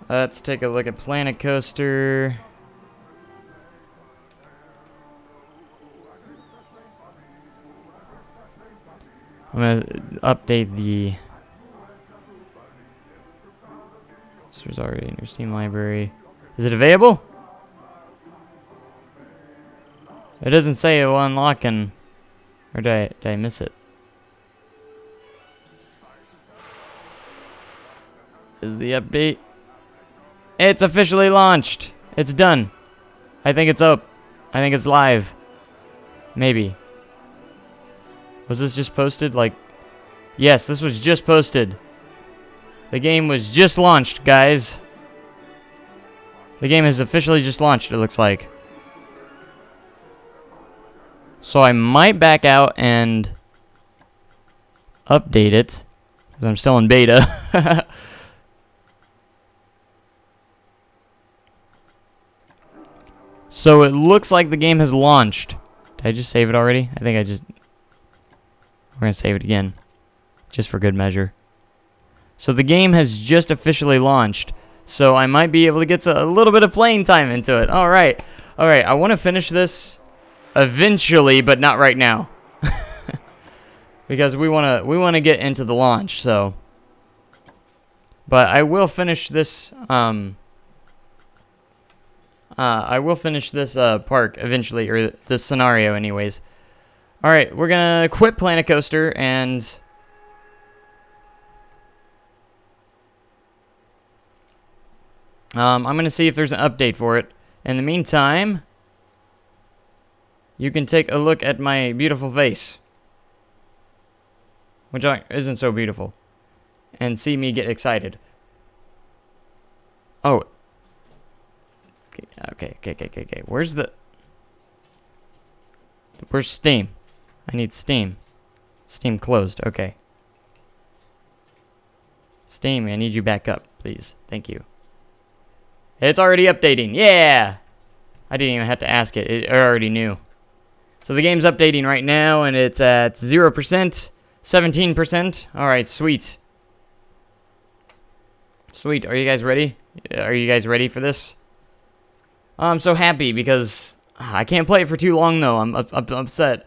Let's take a look at Planet Coaster. I'm gonna update the... This was already in your Steam library. Is it available? It doesn't say it will unlock and... Or did I miss it? Is the update? It's officially launched. It's done. I think it's up. I think it's live. Maybe. Was this just posted? Like, yes, this was just posted. The game was just launched, guys. The game has officially just launched, it looks like. So I might back out and update it, because I'm still in beta. So it looks like the game has launched. Did I just save it already? I think I just... We're going to save it again, just for good measure. So the game has just officially launched. So I might be able to get a little bit of playing time into it. All right. All right, I want to finish this eventually, but not right now. Because we want to get into the launch, so... But I will finish this... I will finish this park eventually, or this scenario anyways. Alright, we're gonna quit Planet Coaster and... I'm gonna see if there's an update for it. In the meantime, you can take a look at my beautiful face. Which isn't so beautiful. And see me get excited. Oh. Okay. Where's Steam? I need Steam. Steam closed. Okay. Steam, I need you back up, please. Thank you. It's already updating. Yeah! I didn't even have to ask it. It already knew. So the game's updating right now, and it's at 0%, 17%. Alright, sweet. Sweet. Are you guys ready? Are you guys ready for this? I'm so happy because I can't play it for too long, though. I'm upset.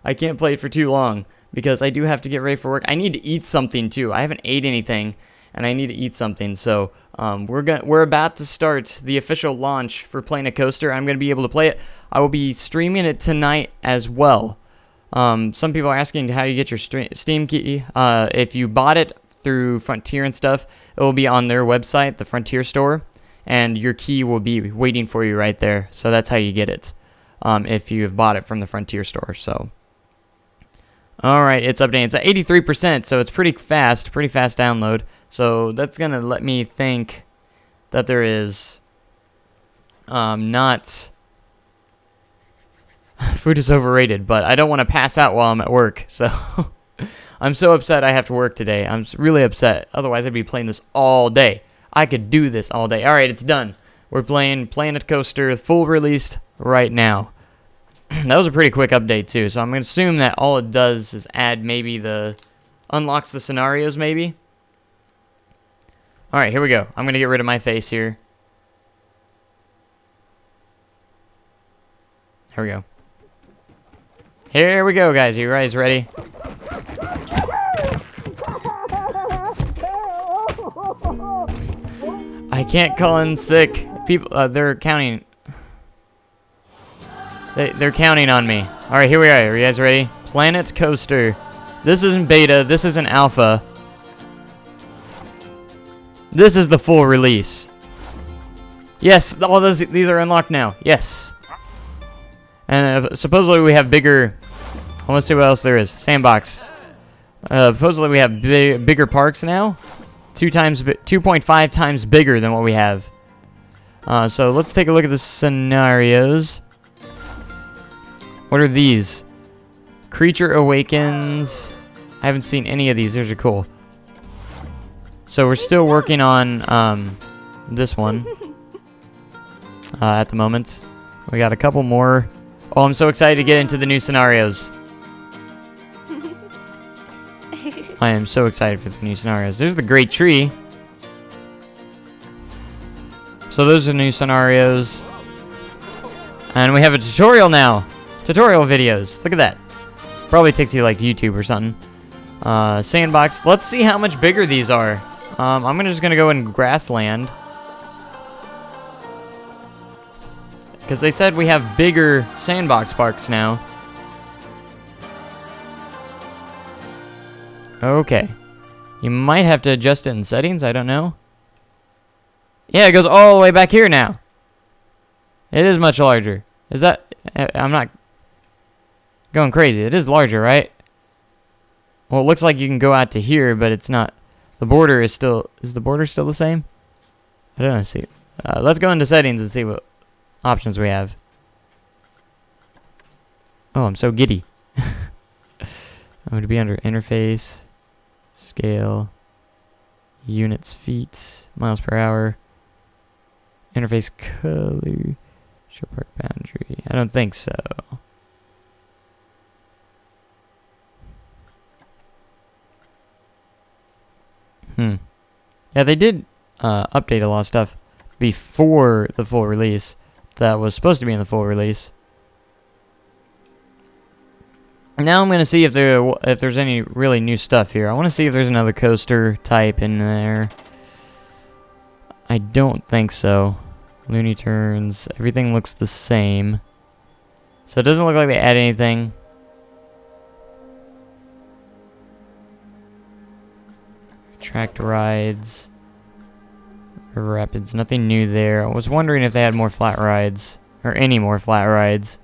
I can't play it for too long because I do have to get ready for work. I need to eat something, too. I haven't ate anything, and I need to eat something. So we're about to start the official launch for Planet Coaster. I'm going to be able to play it. I will be streaming it tonight as well. Some people are asking how you get your Steam key. If you bought it through Frontier and stuff, it will be on their website, the Frontier store. And your key will be waiting for you right there. So that's how you get it. If you have bought it from the Frontier store. So, alright, it's updating. It's at 83%, so it's pretty fast download. So that's going to let me think that there is not... Food is overrated, but I don't want to pass out while I'm at work. So, I'm so upset I have to work today. I'm really upset. Otherwise, I'd be playing this all day. I could do this all day. Alright, it's done. We're playing Planet Coaster full release right now. That was a pretty quick update too, so I'm going to assume that all it does is add maybe unlocks the scenarios maybe. Alright, here we go. I'm gonna get rid of my face here. Here we go. Here we go, guys. Are you guys ready? I can't call in sick. People, they're counting. They're counting on me. Alright, here we are. Are you guys ready? Planet's Coaster. This isn't beta. This isn't alpha. This is the full release. Yes, all these are unlocked now. Yes. And supposedly we have bigger... I want to see what else there is. Sandbox. Supposedly we have bigger parks now. 2.5 times bigger than what we have. So let's take a look at the scenarios. What are these? Creature Awakens. I haven't seen any of these. These are cool. So we're still working on this one at the moment. We got a couple more. Oh, I'm so excited to get into the new scenarios. I am so excited for the new scenarios. There's the Great Tree. So those are new scenarios. And we have a tutorial now. Tutorial videos. Look at that. Probably takes you like YouTube or something. Sandbox. Let's see how much bigger these are. I'm just gonna go in Grassland. Because they said we have bigger sandbox parks now. Okay. You might have to adjust it in settings, I don't know. Yeah, it goes all the way back here now. It is much larger. Is that... I'm not going crazy. It is larger, right? Well, it looks like you can go out to here, but it's not... The border is still... Is the border still the same? I don't know. See. Let's go into settings and see what options we have. Oh, I'm so giddy. I'm going to be under interface, scale, units, feet, miles per hour, interface color, show park boundary. I don't think so. Yeah, they did update a lot of stuff before the full release that was supposed to be in the full release. Now I'm going to see if there's any really new stuff here. I want to see if there's another coaster type in there. I don't think so. Looney Tunes. Everything looks the same. So it doesn't look like they add anything. Tracked rides. River Rapids. Nothing new there. I was wondering if they had more flat rides. Or any more flat rides.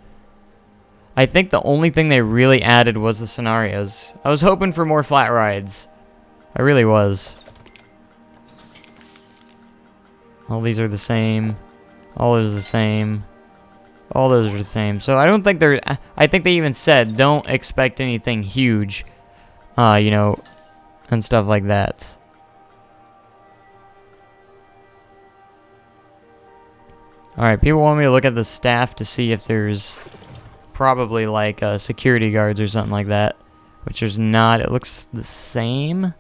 I think the only thing they really added was the scenarios. I was hoping for more flat rides. I really was. All these are the same. All those are the same. All those are the same. So I don't think they're... I think they even said don't expect anything huge. You know, and stuff like that. Alright, people want me to look at the staff to see if there's... probably like security guards or something like that, which there's not. It looks the same.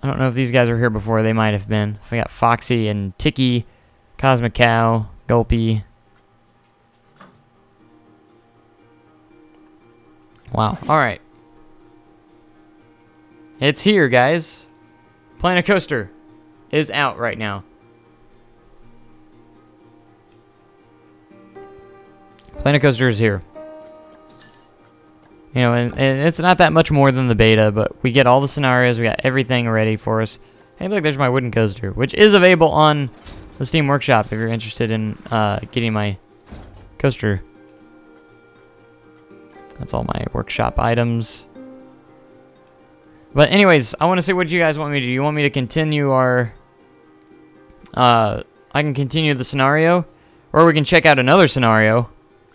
I don't know if these guys were here before. They might have been. We got Foxy and Tiki, Cosmic Cow, Gulpy. Wow. All right. It's here, guys. Planet Coaster is out right now. Planet Coaster is here. You know, and it's not that much more than the beta, but we get all the scenarios, we got everything ready for us. Hey, look, there's my wooden coaster, which is available on the Steam Workshop if you're interested in getting my coaster. That's all my workshop items. But anyways, I want to see what you guys want me to do. You want me to continue our... I can continue the scenario, or we can check out another scenario.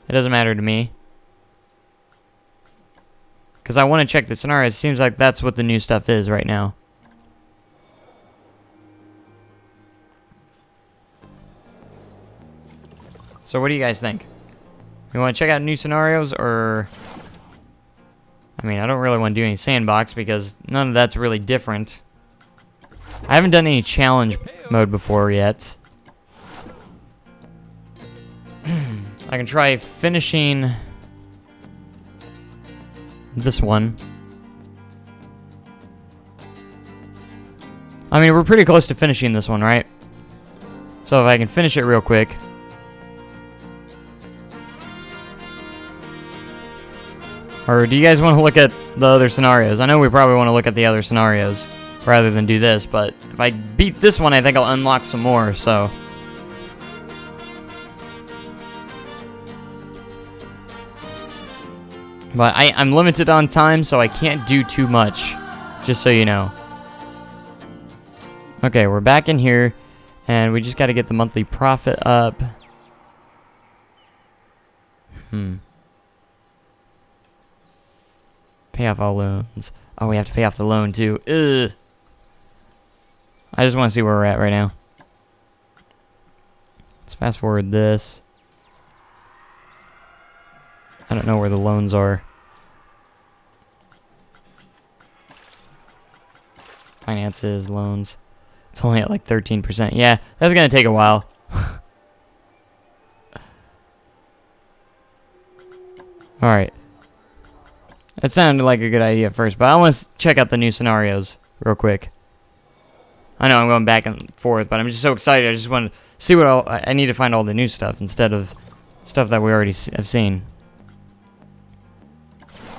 It doesn't matter to me. Because I want to check the scenario. It seems like that's what the new stuff is right now. So what do you guys think? You want to check out new scenarios, or... I mean, I don't really want to do any sandbox because none of that's really different. I haven't done any challenge mode before yet. I can try finishing this one. I mean, we're pretty close to finishing this one, right? So if I can finish it real quick. Or do you guys want to look at the other scenarios? I know we probably want to look at the other scenarios rather than do this, but if I beat this one, I think I'll unlock some more, so. But I'm limited on time, so I can't do too much, just so you know. Okay, we're back in here, and we just got to get the monthly profit up. Pay off all loans. Oh, we have to pay off the loan, too. Ugh. I just want to see where we're at right now. Let's fast forward this. I don't know where the loans are. Finances, loans. It's only at like 13%. Yeah, that's going to take a while. Alright. That sounded like a good idea at first, but I want to check out the new scenarios real quick. I know I'm going back and forth, but I'm just so excited. I just want to see what I need to find all the new stuff instead of stuff that we already have seen.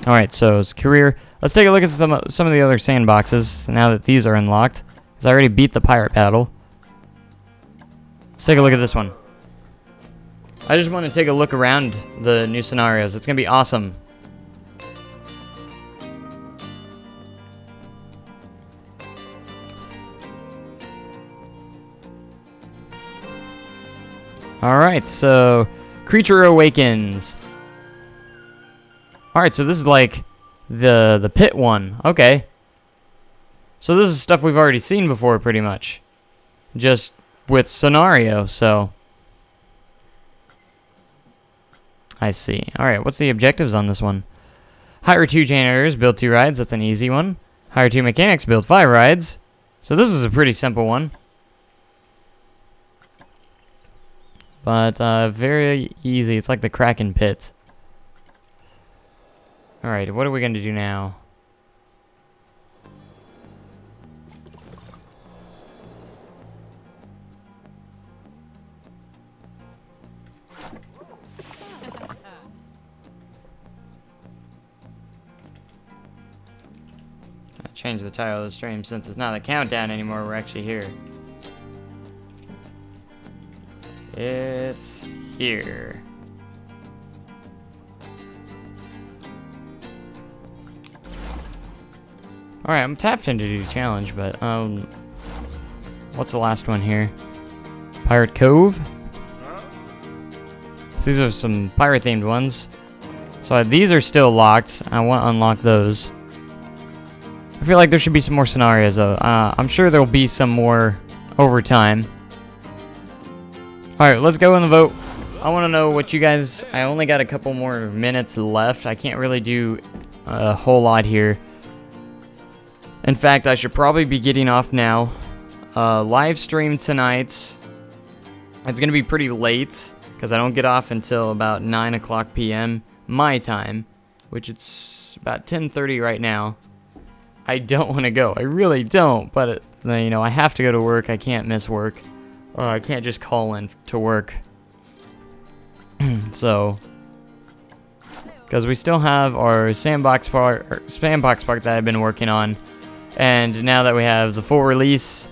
Alright, so it's career. Let's take a look at some of the other sandboxes now that these are unlocked. Because I already beat the pirate battle. Let's take a look at this one. I just want to take a look around the new scenarios. It's going to be awesome. Alright, so Creature Awakens. Alright, so this is like the pit one. Okay. So this is stuff we've already seen before, pretty much. Just with scenario, so. I see. Alright, what's the objectives on this one? Hire 2 janitors, build 2 rides. That's an easy one. Hire 2 mechanics, build 5 rides. So this is a pretty simple one. But very easy. It's like the Kraken pit. Alright, what are we going to do now? I changed the title of the stream since it's not a countdown anymore. We're actually here. It's here. Alright, I'm tapped into do challenge, but what's the last one here? Pirate Cove? So these are some pirate themed ones. So these are still locked. I want to unlock those. I feel like there should be some more scenarios though. I'm sure there'll be some more over time. Alright, let's go in the vote. I want to know what you guys. I only got a couple more minutes left. I can't really do a whole lot here. In fact, I should probably be getting off now. Live stream tonight. It's going to be pretty late because I don't get off until about 9 o'clock p.m. my time, which it's about 10:30 right now. I don't want to go. I really don't, but you know, I have to go to work. I can't miss work. I can't just call in to work. So, because we still have our sandbox park that I've been working on. And now that we have the full release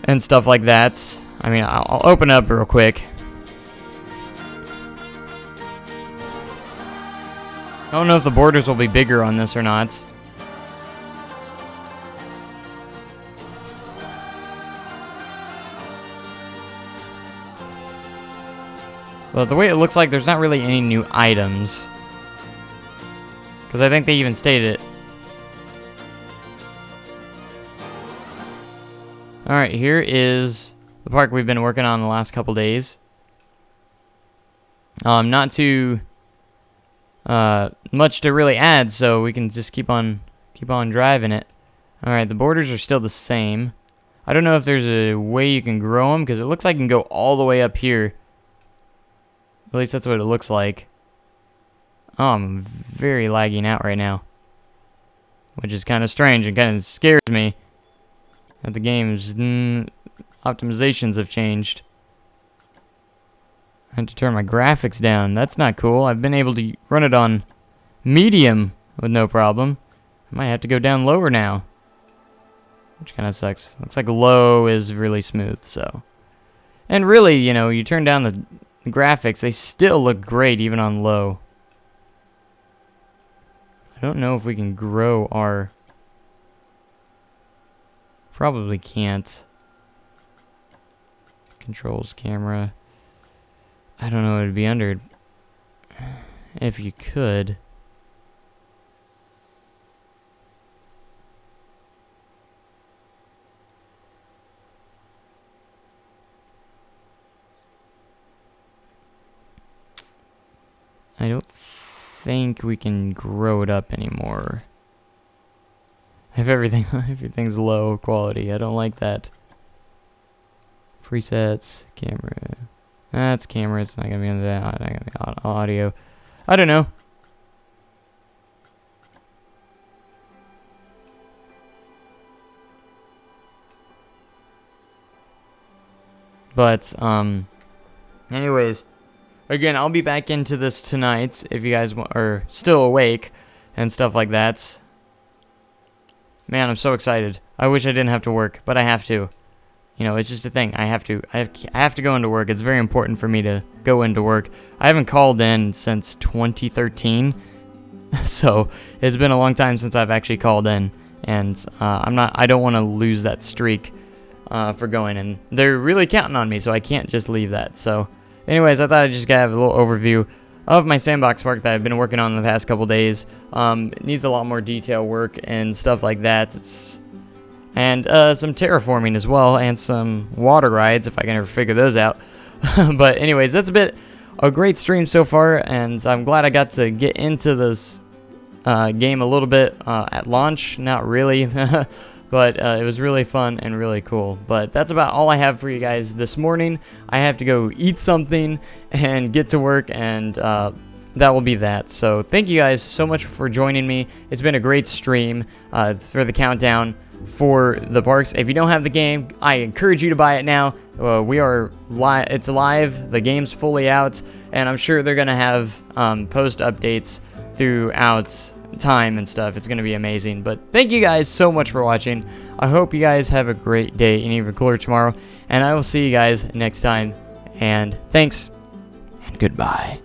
and stuff like that, I mean, I'll open up real quick. I don't know if the borders will be bigger on this or not. But the way it looks like, there's not really any new items. Because I think they even stated it. Alright, here is the park we've been working on the last couple days. Not too much to really add, so we can just keep on driving it. Alright, the borders are still the same. I don't know if there's a way you can grow them, because it looks like you can go all the way up here. At least that's what it looks like. Oh, I'm very lagging out right now. Which is kind of strange and kind of scares me. That the game's optimizations have changed. I had to turn my graphics down. That's not cool. I've been able to run it on medium with no problem. I might have to go down lower now. Which kind of sucks. Looks like low is really smooth, so. And really, you know, you turn down the graphics, they still look great even on low. I don't know if we can grow our... Probably can't. Controls, camera. I don't know what it'd be under. If you could. I don't think we can grow it up anymore. If everything's low quality, I don't like that. Presets, camera. That's camera. It's not gonna be on that. Not gonna be on audio. I don't know. But anyways. Again, I'll be back into this tonight if you guys are still awake and stuff like that. Man, I'm so excited. I wish I didn't have to work, but I have to. You know, it's just a thing. I have to go into work. It's very important for me to go into work. I haven't called in since 2013, so it's been a long time since I've actually called in, and I don't want to lose that streak for going in. They're really counting on me, so I can't just leave that. So. Anyways, I thought I'd just have a little overview of my sandbox park that I've been working on the past couple days. It needs a lot more detail work and stuff like that. And some terraforming as well, and some water rides if I can ever figure those out. But anyways, that's a great stream so far, and I'm glad I got to get into this game a little bit at launch. Not really. But it was really fun and really cool. But that's about all I have for you guys this morning. I have to go eat something and get to work, and that will be that. So thank you guys so much for joining me. It's been a great stream for the countdown for the parks. If you don't have the game, I encourage you to buy it now. We are live. It's live. The game's fully out, and I'm sure they're gonna have post updates throughout time and stuff. It's gonna be amazing. But thank you guys so much for watching. I hope you guys have a great day and even cooler tomorrow, and I will see you guys next time. And thanks and goodbye.